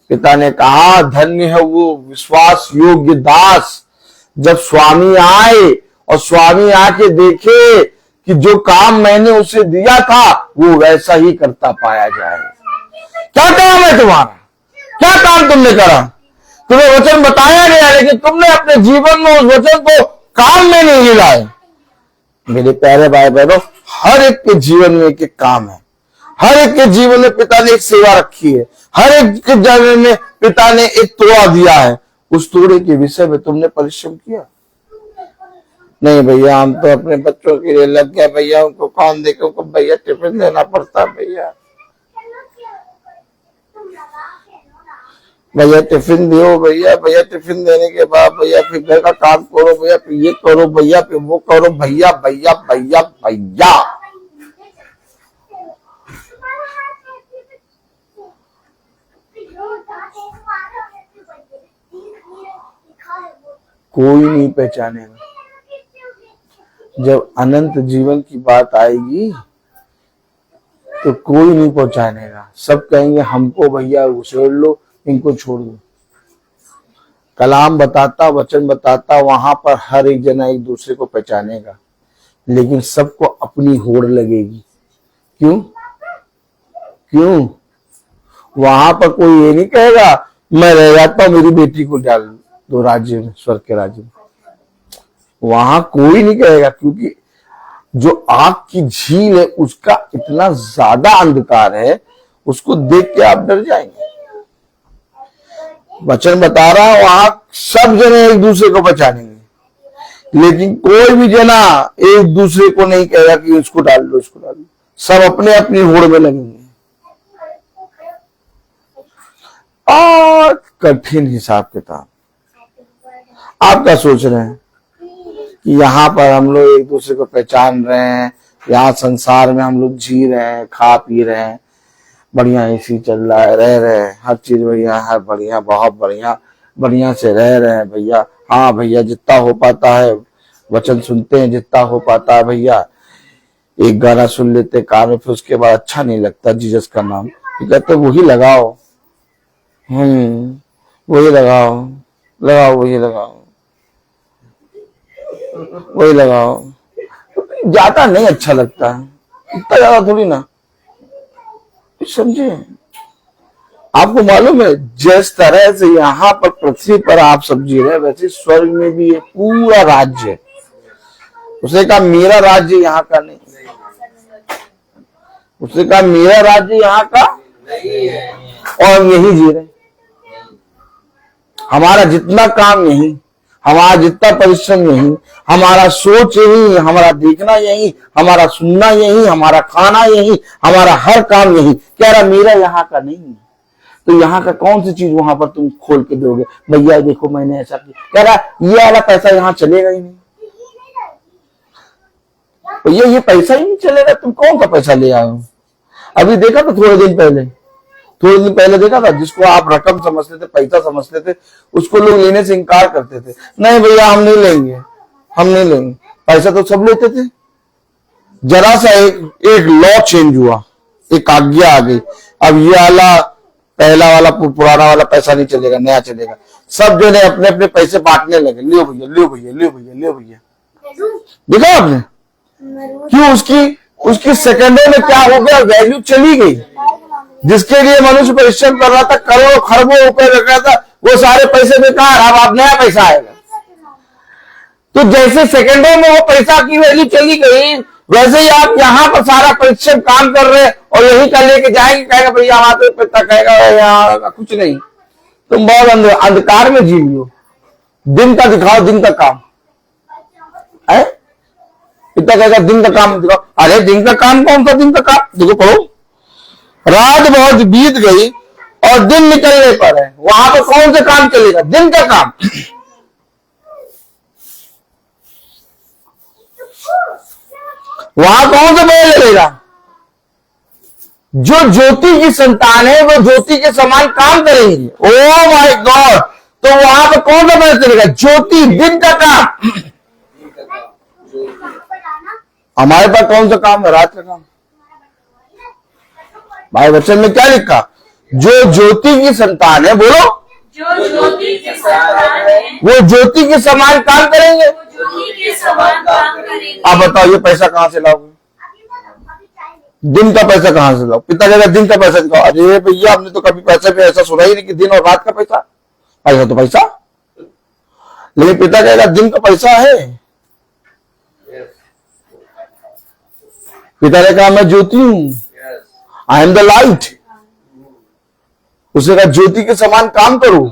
पिता ने कहा धन्य है वो विश्वास योग्य दास, जब स्वामी आए और स्वामी आके देखे कि जो काम मैंने उसे दिया था वो वैसा ही करता पाया जाए। क्या काम है तुम्हारा? क्या काम तुमने करा? तुम्हें वचन बताया गया लेकिन तुमने अपने जीवन में उस वचन को काम में नहीं लाए। मेरे प्यारे भाई बहनों, हर एक के जीवन में एक एक काम है। हर एक के जीवन में पिता ने एक सेवा रखी है। हर एक के जीवन में पिता ने एक तोड़ा दिया है। उस तोड़े के विषय में तुमने परिश्रम किया? नहीं भैया, हम तो अपने बच्चों के लिए लग गया भैया, उनको कौन देखे, उनको भैया टिफिन देना पड़ता भैया। भैया टिफिन दो, भैया भैया टिफिन देने के बाद भैया फिर घर का काम करो, भैया फिर ये करो, भैया फिर वो करो, भैया भैया भैया भैया। कोई नहीं पहचानेगा। जब अनंत जीवन की बात आएगी तो कोई नहीं पहचानेगा। सब कहेंगे हमको भैया उछेड़ लो, इनको छोड़ दो। कलाम बताता, वचन बताता, वहां पर हर एक जना एक दूसरे को पहचानेगा, लेकिन सबको अपनी होड़ लगेगी। क्यों? क्यों? वहां पर कोई ये नहीं कहेगा मैं रह जाता हूं, मेरी बेटी को डाल दो राज्य में, स्वर्ग के राज्य में। वहां कोई नहीं कहेगा, क्योंकि जो आग की झील है उसका इतना ज्यादा अंधकार है, उसको देख के आप डर जाएंगे। वचन बता रहा हूं, वहां सब जने एक दूसरे को पहचानेंगे, लेकिन कोई भी जना एक दूसरे को नहीं कहेगा कि उसको डाल दो, उसको डाल दो। सब अपने अपनी होड़ में लगेंगे। और कठिन हिसाब किताब। आप क्या सोच रहे हैं कि यहाँ पर हम लोग एक दूसरे को पहचान रहे हैं, यहाँ संसार में हम लोग जी रहे हैं, खा पी रहे हैं, बढ़िया एसी चल रहा है, रह रहे हैं, हर चीज बढ़िया है, बढ़िया, बहुत बढ़िया, बढ़िया से रह रहे हैं भैया। हाँ भैया, जितना हो पाता है वचन सुनते हैं, जितना हो पाता है भैया। एक गाना सुन लेते कान में, फिर उसके बाद अच्छा नहीं लगता, जीसस का नाम कहते वही लगाओ, वही लगाओ, लगाओ वही लगाओ, वही लगाओ। ज्यादा नहीं अच्छा लगता है, इतना ज्यादा थोड़ी ना, समझे? आपको मालूम है जिस तरह से यहाँ पर पृथ्वी पर आप सब जी रहे, वैसे स्वर्ग में भी ये पूरा राज्य है। उसने कहा मेरा राज्य यहाँ का नहीं, उसने कहा मेरा राज्य यहाँ का नहीं है, और यही जी रहे। हमारा जितना काम यही, हमारा जितना परिश्रम यही, हमारा सोच यही, हमारा देखना यही, हमारा सुनना यही, हमारा खाना यही, हमारा हर काम यही। कह रहा मेरा यहाँ का नहीं है, तो यहाँ का कौन सी चीज वहां पर तुम खोल के दोगे? भैया देखो मैंने ऐसा किया। कह रहा ये वाला पैसा यहाँ चलेगा ही नहीं, भैया ये पैसा ही नहीं चलेगा, तुम कौन सा पैसा ले आए हो? अभी देखा था थोड़े दिन पहले देखा था, जिसको आप रकम समझते थे, पैसा समझते थे, उसको लोग लेने से इनकार करते थे। नहीं भैया हम नहीं लेंगे, हम नहीं लेंगे। पैसा तो सब लेते थे। जरा सा एक लॉ चेंज हुआ, एक आज्ञा आ गई, अब ये वाला पहला वाला पुराना वाला पैसा नहीं चलेगा, नया चलेगा। सब जो ने अपने अपने पैसे बांटने लगे, लियो भैया, लियो भैया, लियो भैया, लियो भैया। देखा आपने? क्यों? उसकी सेकंडों में क्या हो गया, वैल्यू चली गई। जिसके लिए मनुष्य परिश्रम कर रहा था, करोड़ों खरबों रुपए लग रहा था, वो सारे पैसे बेकार। अब आप नया पैसा आएगा। तो जैसे सेकंडों में वो पैसा की वैल्यू चली गई, वैसे ही आप यहाँ पर सारा परिश्रम काम कर रहे हैं और यही का लेके जाएंगे, कहेगा भैया वहां पे पैसा, कहेगा यहाँ कुछ नहीं। तुम बहुत अंधकार में जी लियो। दिन का दिखाओ, दिन का काम है, इतना कहेगा दिन का काम दिखाओ। अरे दिन का काम कौन सा दिन का काम? देखो पढ़ो, रात बहुत बीत गई और दिन निकलने पर है, वहां पर कौन सा काम चलेगा? दिन का काम। वहां कौन सा पता चलेगा? जो ज्योति की संतान है वो ज्योति के समान काम करेंगे। Oh my God! तो वहां पर कौन सा पता चलेगा? ज्योति, दिन का काम। हमारे पास कौन सा काम है? रात का काम। भाई वचन में क्या लिखा? जो ज्योति की संतान है, बोलो, जो ज्योति के समान है, वो ज्योति के समान काम करेंगे। ज्योति के समान काम करेंगे। आप बताओ ये पैसा कहाँ से लाओगे? दिन का पैसा कहाँ से लाओ? पिता कहता दिन का पैसा दिखाओ। अरे भैया हमने तो कभी पैसे पे ऐसा सुना ही नहीं कि दिन और रात का पैसा। पैसा तो पैसा, लेकिन पिता कहेगा दिन का पैसा है। पिता ने कहा मैं ज्योति हूं, आई एम द लाइट। उसने कहा ज्योति के समान काम करो।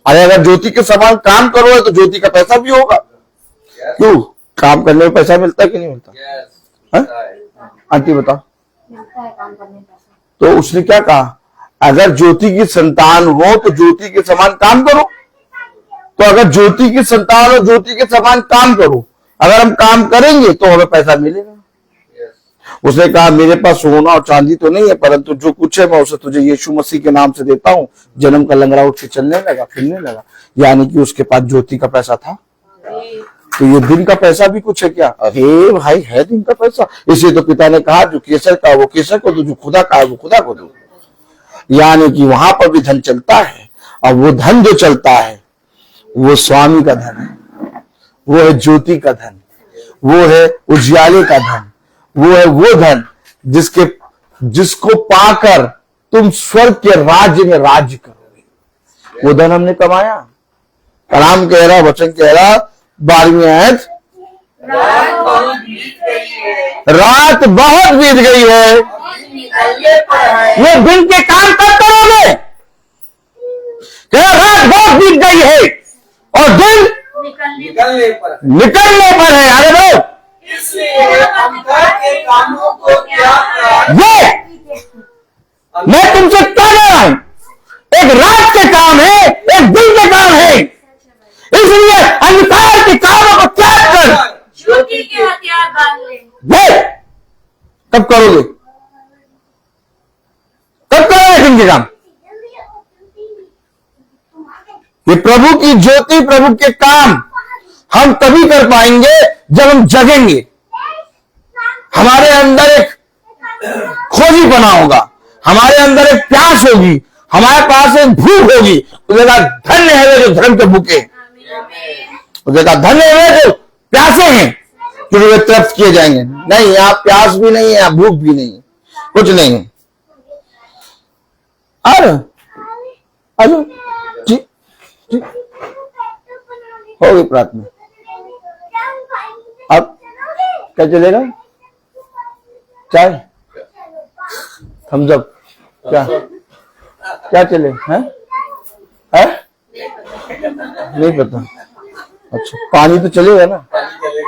अरे अगर ज्योति के समान काम करो तो ज्योति का पैसा भी होगा। क्यों? काम करने में पैसा मिलता है कि नहीं मिलता? आंटी बताओ। मिलता है काम करने का। तो उसने क्या कहा? अगर ज्योति की संतान हो तो ज्योति के समान काम करो। तो अगर ज्योति की संतान हो, ज्योति के समान काम करो। अगर हम काम करेंगे तो हमें पैसा मिलेगा। उसने कहा मेरे पास सोना और चांदी तो नहीं है, परंतु जो कुछ है मैं उसे तुझे यीशु मसीह के नाम से देता हूं। जन्म का लंगड़ा उठ के चलने लगा, फिरने लगा। यानी कि उसके पास ज्योति का पैसा था। तो ये दिन का पैसा भी कुछ है क्या? अरे भाई, है दिन का पैसा। इसलिए तो पिता ने कहा जो केसर का वो केसर को दो, जो खुदा का है वो खुदा को दो। यानी कि वहां पर भी धन चलता है, और वो धन जो चलता है वो स्वामी का धन है, वो है ज्योति का धन, वो है उजियाले का धन, वो है वो धन जिसको पाकर तुम स्वर्ग के राज्य में राज्य करोगे। वो धन हमने कमाया। कलाम कह रहा, वचन कह रहा 12वीं आयत, रात बहुत बीत गई है, ये दिन के काम कब करोगे? रात बहुत बीत गई है और दिन निकलने पर है। अरे भाई, इसलिए हम घर के कामों को त्याग मैं तुमसे कह रहा हूं, एक रात के काम है, एक दिन के काम है। इसलिए अंधकार के कामों को त्याग कर ज्योति के हथियार बांध ले। कब करोगे? कब करोगे दिन के काम? ये प्रभु की ज्योति, प्रभु के काम हम तभी कर पाएंगे जब हम जगेंगे। हमारे अंदर एक खोजीपना होगा, हमारे अंदर एक प्यास होगी, हमारे पास एक भूख होगी। उसने कहा धन्य है वे जो धर्म के भूखे, उसने कहा धन्य है वे जो प्यासे हैं, क्योंकि वे तृप्त किए जाएंगे। नहीं, यहाँ प्यास भी नहीं है, यहाँ भूख भी नहीं है, कुछ नहीं है। अरे जी जी हो गई प्रार्थना। अब क्या चलेगा? चाय, थम्स अप, क्या चले? हैं? नहीं पता। अच्छा, पानी तो चलेगा ना?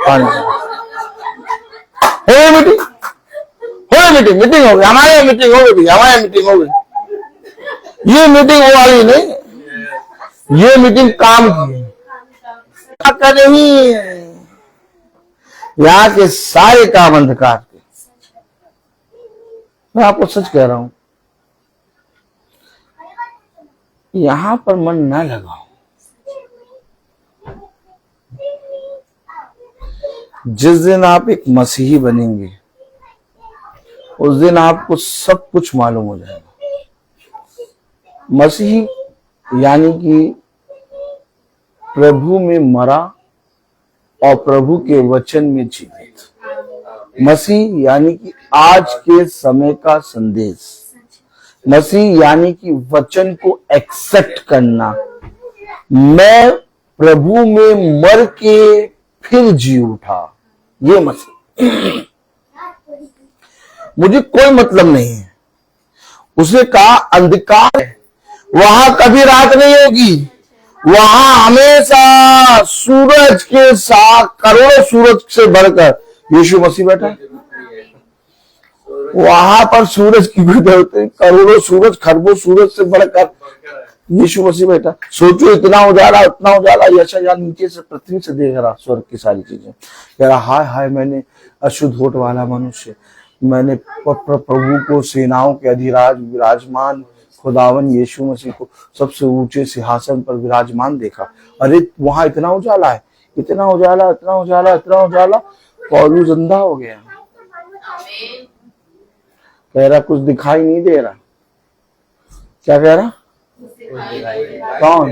पानी मीटिंग हो गई, हमारे मीटिंग हो गई, हमारे मीटिंग हो गई। ये मीटिंग वो वाली नहीं, ये मीटिंग काम की कर रही है। यहाँ के सारे काम अंधकार के। मैं आपको सच कह रहा हूं, यहां पर मन ना लगाओ। जिस दिन आप एक मसीही बनेंगे, उस दिन आपको सब कुछ मालूम हो जाएगा। मसीही यानी कि प्रभु में मरा और प्रभु के वचन में जीवित। मसीह यानी कि आज के समय का संदेश। मसीह यानी कि वचन को एक्सेप्ट करना। मैं प्रभु में मर के फिर जी उठा, ये मसीह। मुझे कोई मतलब नहीं है। उसने कहा अंधकार है, वहां कभी रात नहीं होगी, वहां हमेशा सूरज के साथ करोड़ों सूरज से बढ़कर यीशु मसीह बैठा। वहां पर सूरज की भी करोड़ों सूरज, खरबों सूरज से बढ़कर यीशु मसीह बैठा। सोचो, इतना उजाला, इतना उजाला। यशा यहाँ नीचे से पृथ्वी से देख रहा स्वर्ग की सारी चीजें, कह रहा हाय हाय, मैंने अशुद्ध होठ वाला मनुष्य, मैंने प्रभु को, सेनाओं के अधिराज विराजमान खुदावन यीशु मसीह को सबसे ऊंचे सिंहासन पर विराजमान देखा। अरे वहां इतना उजाला है, इतना उजाला, इतना उजाला, इतना उजाला, पौलुस अंधा हो गया। कह रहा कुछ दिखाई नहीं दे रहा। क्या कह रहा? कौन?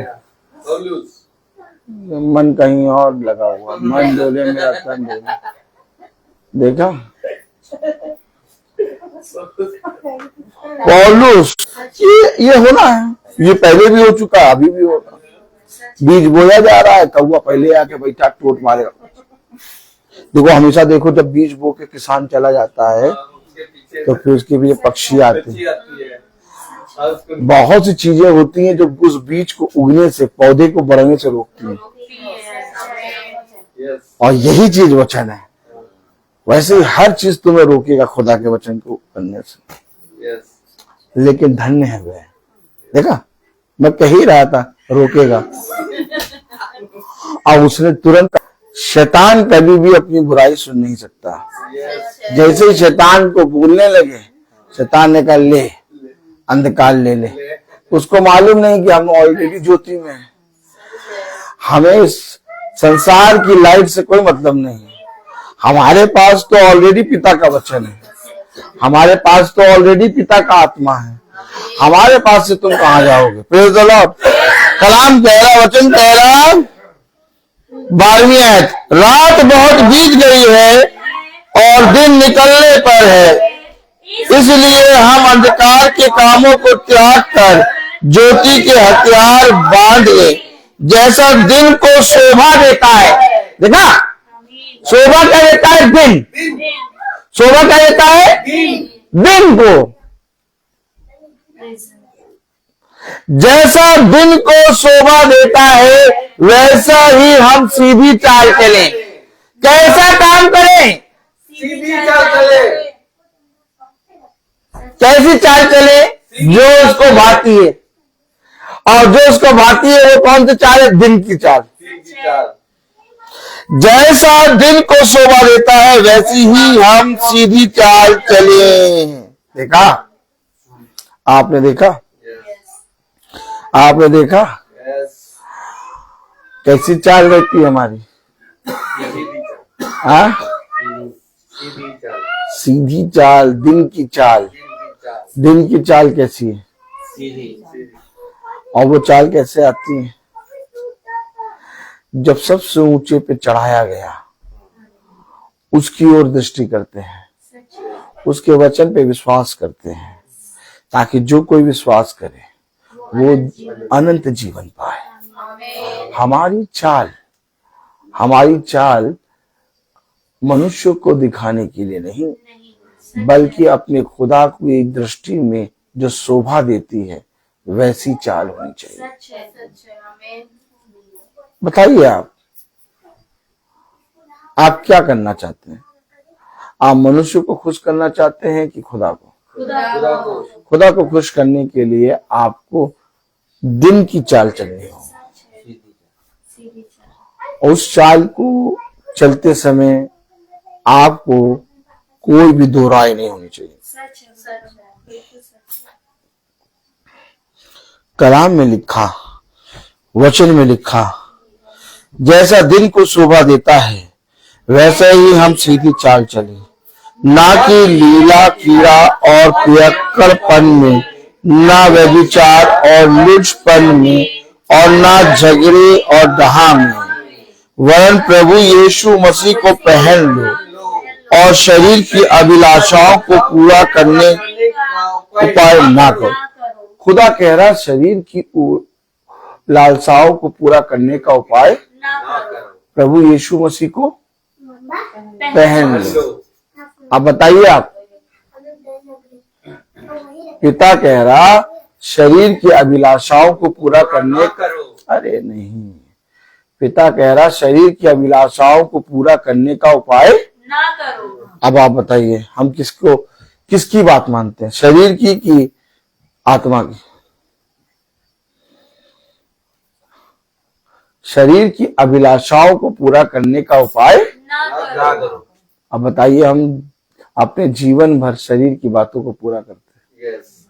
मन कहीं और लगा हुआ, मन बोले मेरा तन बोले। देखा पौलुस, ये होना है, ये पहले भी हो चुका है, अभी भी होगा। बीज बोया जा रहा है, कौवा पहले आके बैठा टोट मारेगा। देखो, हमेशा देखो, जब बीज बो के किसान चला जाता है तो फिर उसके लिए पक्षी आते हैं। बहुत सी चीजें होती हैं जो उस बीज को उगने से, पौधे को बढ़ने से रोकती हैं, और यही चीज वचन है। वैसे हर चीज तुम्हें रोकेगा खुदा के वचन को करने से। लेकिन धन्य है वह देखा, मैं कह ही रहा था रोकेगा, और उसने तुरंत। शैतान कभी भी अपनी बुराई सुन नहीं सकता। जैसे ही शैतान को बोलने लगे, शैतान ने कहा ले अंधकार ले ले। उसको मालूम नहीं कि हम ऑलरेडी ज्योति में हैं, हमें इस संसार की लाइट से कोई मतलब नहीं है। हमारे पास तो ऑलरेडी पिता का वचन है, हमारे पास तो ऑलरेडी पिता का आत्मा है, हमारे पास से तुम कहां जाओगे। Praise the Lord. कलाम कह रहा, वचन कह रहा 12वीं आयत, रात बहुत बीत गई है और दिन निकलने पर है, इसलिए हम अंधकार के कामों को त्याग कर ज्योति के हथियार बांध ले। जैसा दिन को शोभा देता है, देखा शोभा क्या देता है, दिन। शोभा क्या देता है, दिन को। जैसा दिन को शोभा देता है वैसा ही हम सीधी चाल चलें। कैसा काम करें, सीधी चाल चले। कैसी चाल चले, जो उसको भाती है। और जो उसको भाती है वो कौन सी चाल है, दिन की चाल। सीधी चाल। जैसा दिन को शोभा देता है वैसी ही हम सीधी चाल चले। देखा, आपने देखा, आपने देखा यस। कैसी चाल रहती है हमारी। हाँ, सीधी चाल। सीधी चाल, दिन की चाल। दिन की चाल कैसी है, सीधी। और वो चाल कैसे आती है, जब सबसे ऊंचे पे चढ़ाया गया उसकी ओर दृष्टि करते हैं, उसके वचन पे विश्वास करते हैं, ताकि जो कोई विश्वास करे वो अनंत जीवन पाए। हमारी चाल मनुष्य को दिखाने के लिए नहीं, बल्कि अपने खुदा की दृष्टि में जो शोभा देती है वैसी चाल होनी चाहिए। बताइए आप क्या करना चाहते हैं? आप मनुष्य को खुश करना चाहते हैं कि खुदा को? खुदा को खुश करने के लिए आपको दिन की चाल चलनी हो। उस चाल को चलते समय आपको कोई भी दो राय नहीं होनी चाहिए। कलाम में लिखा, वचन में लिखा, जैसा दिन को शोभा देता है वैसा ही हम सीधी चाल चले, ना कि लीला कीड़ा और पियक्कड़पन में, ना व्यभिचार और लुचपन में, और ना झगड़े और डहा में, वरन प्रभु यीशु मसीह को पहन लो और शरीर की अभिलाषाओं को पूरा करने उपाय ना करो। खुदा कह रहा शरीर की लालसाओं को पूरा करने का उपाय प्रभु यीशु मसीह को पहन लो। अब बताइए आप, पिता कह रहा शरीर की अभिलाषाओं को पूरा करने करो। अरे नहीं, पिता कह रहा शरीर की अभिलाषाओं को पूरा करने का उपाय ना करो। अब आप बताइए हम किसकी बात मानते हैं, शरीर की कि आत्मा की? शरीर की अभिलाषाओं को पूरा करने का उपाय ना करो। अब बताइए हम अपने जीवन भर शरीर की बातों को पूरा करते हैं। यस,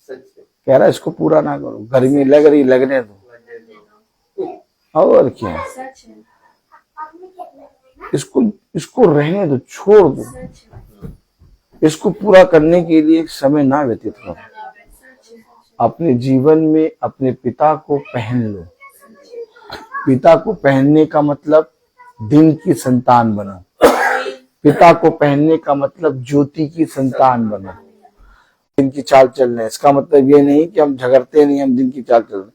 सच है। कह रहा इसको पूरा ना करो, गर्मी लग रही लगने दो, और क्या इसको रहने दो, छोड़ दो, इसको पूरा करने के लिए समय ना व्यतीत करो। अपने जीवन में अपने पिता को पहन लो। पिता को पहनने का मतलब दिन की संतान बनो। पिता को पहनने का मतलब ज्योति की संतान बनो। दिन की चाल चल रहे, इसका मतलब ये नहीं कि हम झगड़ते नहीं, हम दिन की चाल चल रहे।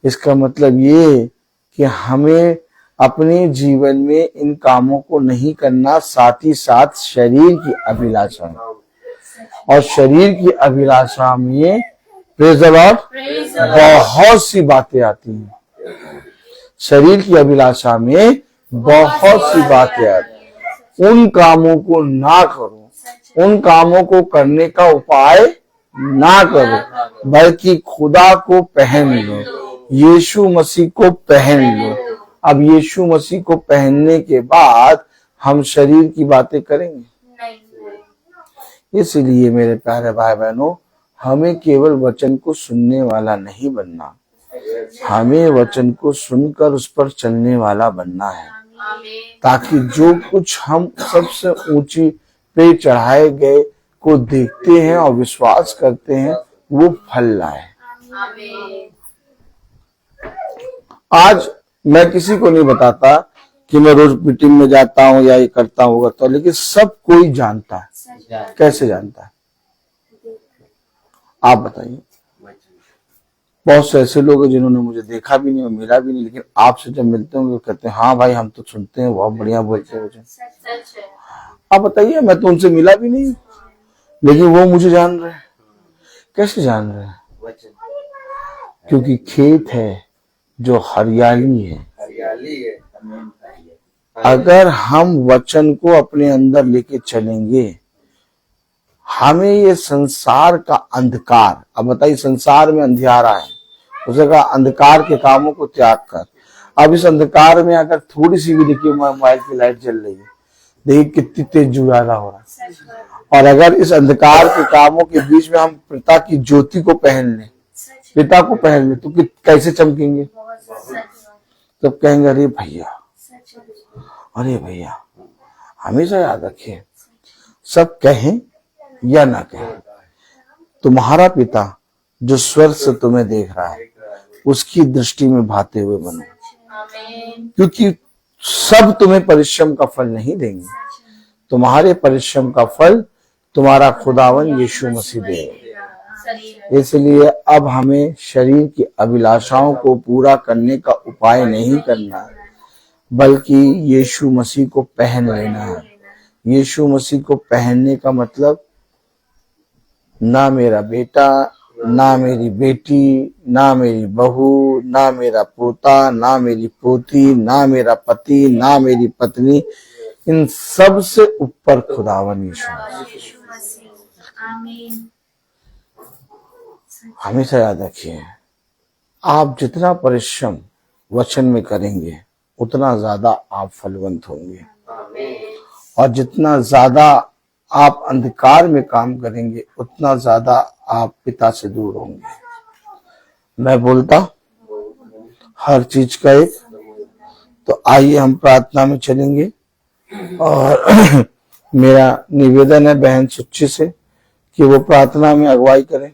इसका मतलब ये कि हमें अपने जीवन में इन कामों को नहीं करना, साथ ही साथ शरीर की अभिलाषा, और शरीर की अभिलाषा में प्रेज़ द लॉर्ड बहुत सी बातें आती हैं। शरीर की अभिलाषा में बहुत सी बातें आती हैं। उन कामों को ना करो, उन कामों को करने का उपाय ना करो, बल्कि खुदा को पहन लो, यीशु मसीह को पहन लो। अब यीशु मसीह को पहनने के बाद हम शरीर की बातें करेंगे। इसलिए मेरे प्यारे भाई बहनों, हमें केवल वचन को सुनने वाला नहीं बनना, हमें वचन को सुनकर उस पर चलने वाला बनना है, ताकि जो कुछ हम सबसे ऊंची पे चढ़ाए गए को देखते हैं और विश्वास करते हैं वो फल लाए। आज मैं किसी को नहीं बताता कि मैं रोज मीटिंग में जाता हूँ या ये करता हूँ करता हूँ, लेकिन सब कोई जानता है। कैसे जानता है आप बताइए? बहुत से ऐसे लोग हैं जिन्होंने मुझे देखा भी नहीं और मिला भी नहीं, लेकिन आपसे जब मिलते हैं कहते हैं हाँ भाई हम तो सुनते हैं, बहुत बढ़िया बोलते हैं। आप बताइए, मैं तो उनसे मिला भी नहीं, लेकिन वो मुझे जान रहे हैं। कैसे जान रहे हैं? क्योंकि खेत है जो हरियाली है। अगर हम वचन को अपने अंदर लेके चलेंगे, हमें ये संसार का अंधकार, अब बताइए संसार में अंधियारा है, उसे कहा अंधकार के कामों को त्याग कर। अब इस अंधकार में अगर थोड़ी सी भी देखिए मोबाइल की लाइट जल रही है, देखिए कितनी तेज उजाला हो रहा है, और अगर इस अंधकार के कामों के बीच में हम पिता की ज्योति को पहन लें, पिता को पहन लें, तो कैसे चमकेंगे? तब कहेंगे अरे भैया, अरे भैया। हमेशा याद रखिए, सब कहें या ना कहें, तुम्हारा पिता जो स्वर्ग से तुम्हें देख रहा है उसकी दृष्टि में भाते हुए बनो, क्योंकि सब तुम्हें परिश्रम का फल नहीं देंगे, तुम्हारे परिश्रम का फल तुम्हारा खुदावन यीशु मसीह देगा। इसलिए अब हमें शरीर की अभिलाषाओं को पूरा करने का उपाय नहीं करना, बल्कि यीशु मसीह को पहन लेना है। यीशु मसीह को पहनने का मतलब ना मेरा बेटा, ना मेरी बेटी, ना मेरी बहू, ना मेरा पोता, ना मेरी पोती, ना मेरा पति, ना मेरी पत्नी, इन सब से ऊपर खुदावन यीशु मसीह। हमेशा याद रखिए, आप जितना परिश्रम वचन में करेंगे उतना ज्यादा आप फलवंत होंगे, और जितना ज्यादा आप अंधकार में काम करेंगे उतना ज्यादा आप पिता से दूर होंगे। मैं बोलता हर चीज का एक, तो आइए हम प्रार्थना में चलेंगे, और मेरा निवेदन है बहन सुच्ची से कि वो प्रार्थना में अगुवाई करें।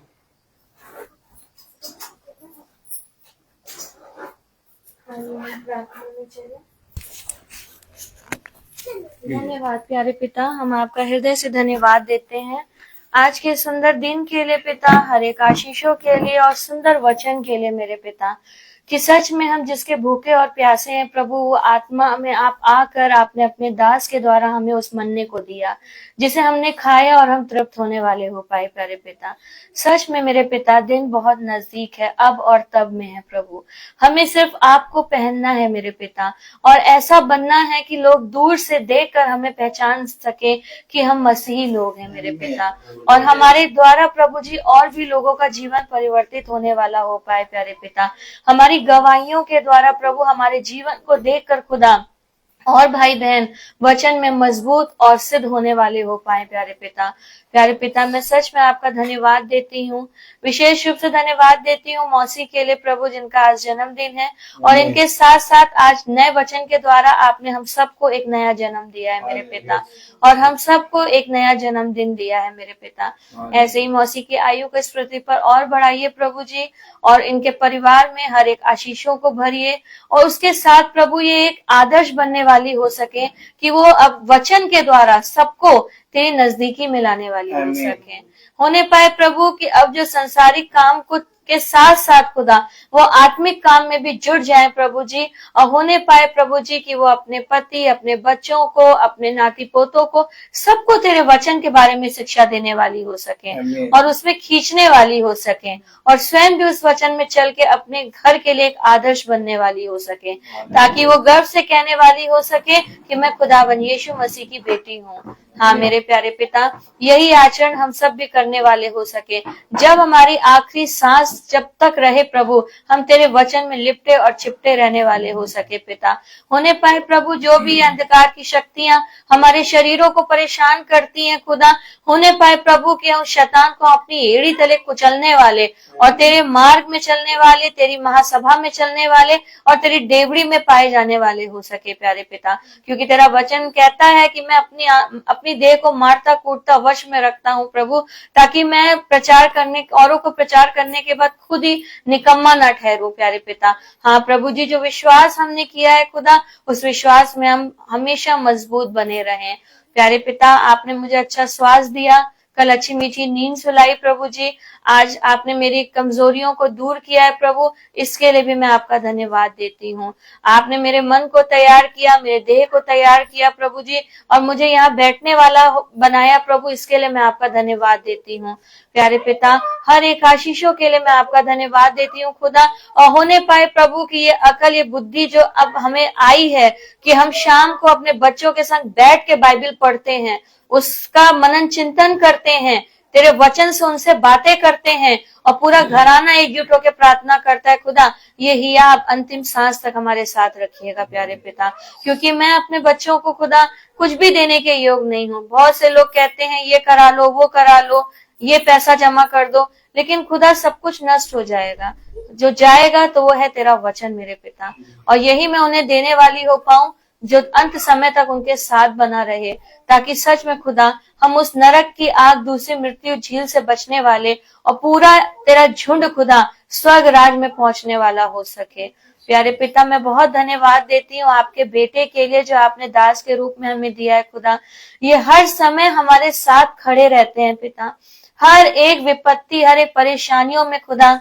धन्यवाद प्यारे पिता, हम आपका हृदय से धन्यवाद देते हैं आज के सुंदर दिन के लिए पिता, हर एक आशीषों के लिए और सुंदर वचन के लिए मेरे पिता, कि सच में हम जिसके भूखे और प्यासे हैं प्रभु, वो आत्मा में आप आकर आपने अपने दास के द्वारा हमें उस मन्ने को दिया जिसे हमने खाया और हम तृप्त होने वाले हो पाए प्यारे पिता। सच में मेरे पिता दिन बहुत नजदीक है, अब और तब में है प्रभु। हमें सिर्फ आपको पहनना है मेरे पिता, और ऐसा बनना है कि लोग दूर से देखकर हमें पहचान सके कि हम मसीही लोग हैं मेरे पिता, और हमारे द्वारा प्रभु जी और भी लोगों का जीवन परिवर्तित होने वाला हो पाए प्यारे पिता। हमारी गवाहियों के द्वारा प्रभु हमारे जीवन को देखकर खुदा और भाई बहन वचन में मजबूत और सिद्ध होने वाले हो पाए प्यारे पिता। प्यारे पिता, मैं सच में आपका धन्यवाद देती हूँ, विशेष रूप से धन्यवाद देती हूँ मौसी के लिए प्रभु, जिनका आज जन्मदिन है, और इनके साथ साथ आज नए वचन के द्वारा आपने हम सबको एक नया जन्म दिया है मेरे पिता, और हम सबको एक नया जन्मदिन दिया है मेरे पिता। ऐसे ही मौसी की आयु को इस पृथ्वी पर और बढ़ाइए प्रभु जी, और इनके परिवार में हर एक आशीषों को भरिए, और उसके साथ प्रभु ये एक आदर्श बनने वाली हो सके कि वो अब वचन के द्वारा सबको तेरी नजदीकी में लाने वाली हो सके, होने पाए प्रभु कि अब जो संसारिक काम को के साथ साथ खुदा वो आत्मिक काम में भी जुड़ जाए प्रभु जी, और होने पाए प्रभु जी कि वो अपने पति, अपने बच्चों को, अपने नाती पोतों को, सबको तेरे वचन के बारे में शिक्षा देने वाली हो सके और उसमें खींचने वाली हो सके, और स्वयं भी उस वचन में चल के अपने घर के लिए एक आदर्श बनने वाली हो सके, ताकि वो गर्व से कहने वाली हो सके कि मैं खुदावन यीशु मसीह की बेटी हूँ। हाँ मेरे प्यारे पिता, यही आचरण हम सब भी करने वाले हो सके। जब हमारी आखिरी सांस जब तक रहे प्रभु, हम तेरे वचन में लिपटे और चिपटे रहने वाले हो सके पिता। होने पाए प्रभु जो भी अंधकार की शक्तियां हमारे शरीरों को परेशान करती हैं खुदा, होने पाए प्रभु कि हम शैतान को अपनी एड़ी तले कुचलने वाले और तेरे मार्ग में चलने वाले, तेरी महासभा में चलने वाले और तेरी डेवड़ी में पाए जाने वाले हो सके प्यारे पिता। क्योंकि तेरा वचन कहता है कि मैं अपनी देह को मारता कूटता वश में रखता हूँ प्रभु, ताकि मैं औरों को प्रचार करने के बाद खुद ही निकम्मा न ठहरूं प्यारे पिता। हाँ प्रभु जी, जो विश्वास हमने किया है खुदा, उस विश्वास में हम हमेशा मजबूत बने रहें प्यारे पिता। आपने मुझे अच्छा श्वास दिया, कल अच्छी मीठी नींद सुलाई प्रभु जी, आज आपने मेरी कमजोरियों को दूर किया है प्रभु, इसके लिए भी मैं आपका धन्यवाद देती हूँ। आपने मेरे मन को तैयार किया, मेरे देह को तैयार किया प्रभु जी, और मुझे यहाँ बैठने वाला बनाया प्रभु, इसके लिए मैं आपका धन्यवाद देती हूँ प्यारे पिता। हर एक आशीषों के लिए मैं आपका धन्यवाद देती हूँ खुदा। और होने पाए प्रभु की ये अकल, ये बुद्धि जो अब हमें आई है कि हम शाम को अपने बच्चों के संग बैठ के बाइबल पढ़ते हैं, उसका मनन चिंतन करते हैं, तेरे वचन से उनसे बातें करते हैं और पूरा घराना एकजुट होकर प्रार्थना करता है खुदा, ये ही आप अंतिम सांस तक हमारे साथ रखिएगा प्यारे पिता। क्योंकि मैं अपने बच्चों को खुदा कुछ भी देने के योग नहीं हूँ। बहुत से लोग कहते हैं ये करा लो, वो करा लो, ये पैसा जमा कर दो, लेकिन खुदा सब कुछ नष्ट हो जाएगा। जो जाएगा तो वो है तेरा वचन मेरे पिता, और यही मैं उन्हें देने वाली हो पाऊं जो अंत समय तक उनके साथ बना रहे, ताकि सच में खुदा हम उस नरक की आग, दूसरी मृत्यु झील से बचने वाले और पूरा तेरा झुंड खुदा स्वर्ग राज में पहुंचने वाला हो सके प्यारे पिता। मैं बहुत धन्यवाद देती हूँ आपके बेटे के लिए जो आपने दास के रूप में हमें दिया है खुदा। ये हर समय हमारे साथ खड़े रहते हैं पिता, हर एक विपत्ति, हर एक परेशानियों में खुदा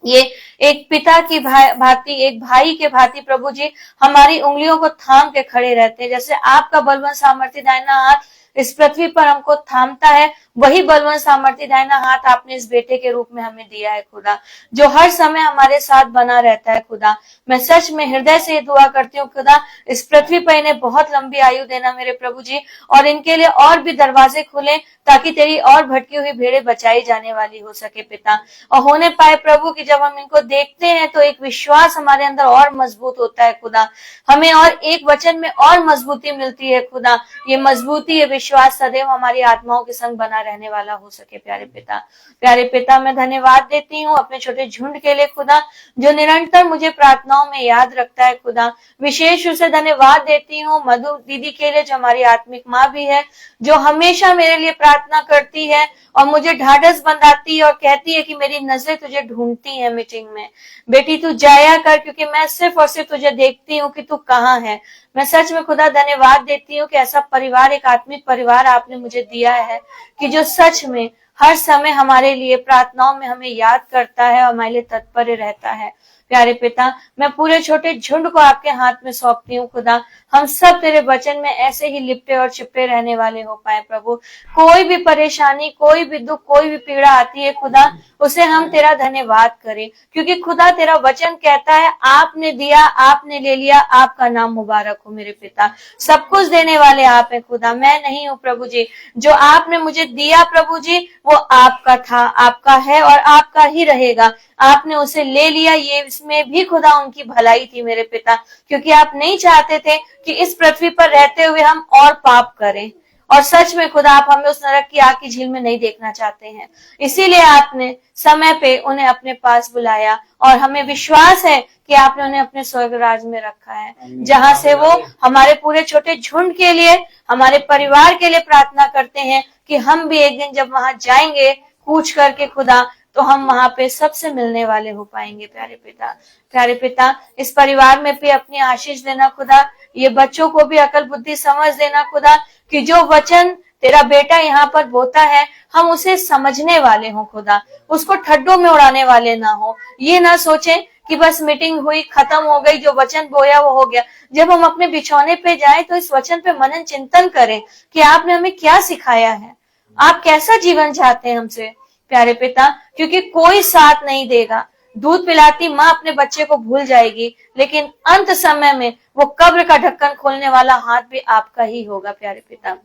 ये एक पिता की भांति, एक भाई के भांति प्रभु जी हमारी उंगलियों को थाम के खड़े रहते हैं। जैसे आपका बलवान सामर्थी दाहिना हाथ इस पृथ्वी पर हमको थामता है, वही बलवान सामर्थी दाहिना हाथ आपने इस बेटे के रूप में हमें दिया है खुदा, जो हर समय हमारे साथ बना रहता है खुदा। मैं सच में हृदय से दुआ करती हूँ खुदा, इस पृथ्वी पर इन्हें बहुत लंबी आयु देना मेरे प्रभु जी, और इनके लिए और भी दरवाजे खुले ताकि तेरी और भटकी हुई भेड़े बचाई जाने वाली हो सके पिता। और होने पाए प्रभु कि जब हम इनको देखते हैं तो एक विश्वास हमारे अंदर और मजबूत होता है खुदा, हमें और एक वचन में और मजबूती मिलती है खुदा। ये मजबूती, ये विश्वास सदैव हमारी आत्माओं के संग बना रहने वाला हो सके प्यारे पिता। प्यारे पिता, मैं धन्यवाद देती हूँ अपने छोटे झुंड के लिए खुदा, जो निरंतर मुझे प्रार्थनाओं में याद रखता है खुदा। विशेष रूप से धन्यवाद देती हूँ मधु दीदी के लिए, जो हमारी आत्मिक माँ भी है, जो हमेशा मेरे लिए प्रार्थना करती है और मुझे ढाढ़स बंधाती है और कहती है कि मेरी नजरें तुझे ढूंढती हैं मीटिंग में, बेटी तू जाया कर, क्योंकि मैं सिर्फ और सिर्फ तुझे देखती हूँ कि तू कहाँ है। मैं सच में खुदा धन्यवाद देती हूँ कि ऐसा परिवार, एक आत्मिक परिवार आपने मुझे दिया है कि जो सच में हर समय हमारे लिए प्रार्थनाओं में हमें याद करता है और हमारे लिए तत्पर रहता है। प्यारे पिता, मैं पूरे छोटे झुंड को आपके हाथ में सौंपती हूँ खुदा। हम सब तेरे वचन में ऐसे ही लिपटे और चिपटे रहने वाले हो पाए प्रभु। कोई भी परेशानी, कोई भी दुख, कोई भी पीड़ा आती है खुदा, उसे हम तेरा धन्यवाद करें, क्योंकि खुदा तेरा वचन कहता है आपने दिया, आपने ले लिया, आपका नाम मुबारक हो मेरे पिता। सब कुछ देने वाले आप हैं खुदा, मैं नहीं हूँ प्रभु जी। जो आपने मुझे दिया प्रभु जी वो आपका था, आपका है और आपका ही रहेगा। आपने उसे ले लिया, ये इसमें भी खुदा उनकी भलाई थी मेरे पिता, क्योंकि आप नहीं चाहते थे कि इस पृथ्वी पर रहते हुए हम और पाप करें, और सच में खुदा आप हमें उस नरक की आग की झील में नहीं देखना चाहते हैं। इसीलिए आपने समय पे उन्हें अपने पास बुलाया, और हमें विश्वास है कि आपने उन्हें अपने स्वर्ग राज में रखा है, जहां से वो हमारे पूरे छोटे झुंड के लिए, हमारे परिवार के लिए प्रार्थना करते हैं कि हम भी एक दिन जब वहां जाएंगे कूच करके खुदा, तो हम वहां पे सबसे मिलने वाले हो पाएंगे प्यारे पिता। प्यारे पिता, इस परिवार में भी अपनी आशीष देना खुदा, ये बच्चों को भी अकल बुद्धि समझ देना खुदा, कि जो वचन तेरा बेटा यहाँ पर बोता है हम उसे समझने वाले हो खुदा, उसको ठड्डों में उड़ाने वाले ना हो। ये ना सोचें कि बस मीटिंग हुई, खत्म हो गई, जो वचन बोया वो हो गया। जब हम अपने बिछौने पे जाएं तो इस वचन पे मनन चिंतन करें कि आपने हमें क्या सिखाया है, आप कैसा जीवन चाहते हैं हमसे प्यारे पिता, क्योंकि कोई साथ नहीं देगा। दूध पिलाती माँ अपने बच्चे को भूल जाएगी, लेकिन अंत समय में वो कब्र का ढक्कन खोलने वाला हाथ भी आपका ही होगा प्यारे पिता।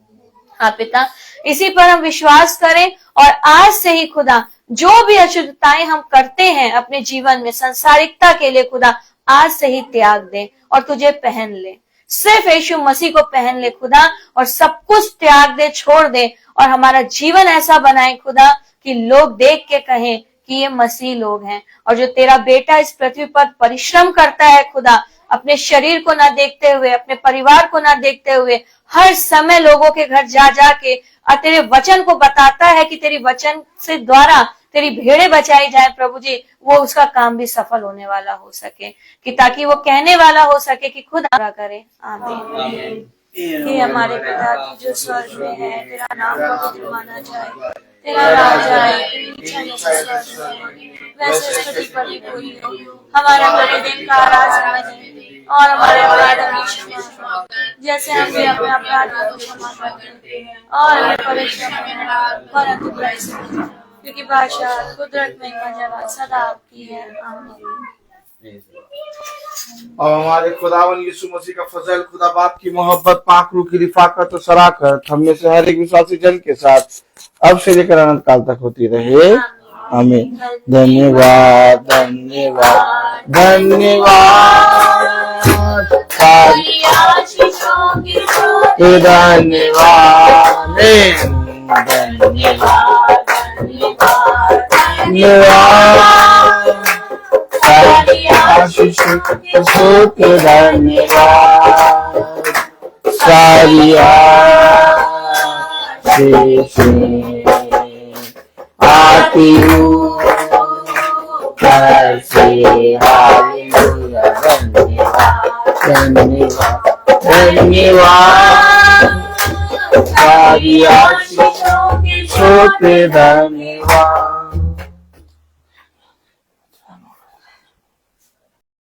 हाँ पिता, इसी पर हम विश्वास करें और आज से ही खुदा जो भी अशुद्धताएं हम करते हैं अपने जीवन में संसारिकता के लिए खुदा आज से ही त्याग दे और तुझे पहन ले। सिर्फ यीशु मसीह को पहन ले खुदा और सब कुछ त्याग दे, छोड़ दे और हमारा जीवन ऐसा बनाए खुदा कि लोग देख के कहें कि ये मसीह लोग हैं। और जो तेरा बेटा इस पृथ्वी पर परिश्रम करता है खुदा, अपने शरीर को ना देखते हुए, अपने परिवार को ना देखते हुए, हर समय लोगों के घर जा जाके और तेरे वचन को बताता है कि तेरी वचन से द्वारा तेरी भेड़ें बचाई जाए प्रभु जी, वो उसका काम भी सफल होने वाला हो सके, कि ताकि वो कहने वाला हो सके कि खुद पूरा करे। आमीन। हे हमारे पिता तू जो स्वर्ग में है, तेरा नाम पवित्र माना जाए, तेरा राज आए, तेरी इच्छा जैसे स्वर्ग में वैसे पृथ्वी पर भी पूरी हो। हमारा प्रतिदिन का आहार हमें दे और हमारे अपराध हमें क्षमा कर, जैसे हम भी अपने अपराधियों को क्षमा करते हैं, और हमें परीक्षा में न डाल, परंतु बुराई से बचा, क्योंकि बादशाह, कुदरत, महिमा, जलाल सदा आपकी है। आमीन। और हमारे खुदावन यीशु मसीह का फजल, खुदा बाप की मोहब्बत, पाक रूह की रिफाकत और शराकत हम में से हर एक विश्वासी जन के साथ अब से लेकर अनंत काल तक होती रहे। आमीन। धन्यवाद धन्यवाद धन्यवाद सारी आशीषों की धन्यवाद धन्यवाद धन्यवाद सारी आशीषों के धन्यवाद सारी आशीषें आती हूँ कैसे। हालेलुया धन्यवाद धन्यवाद धन्यवाद सारी आशीषों के धन्यवाद।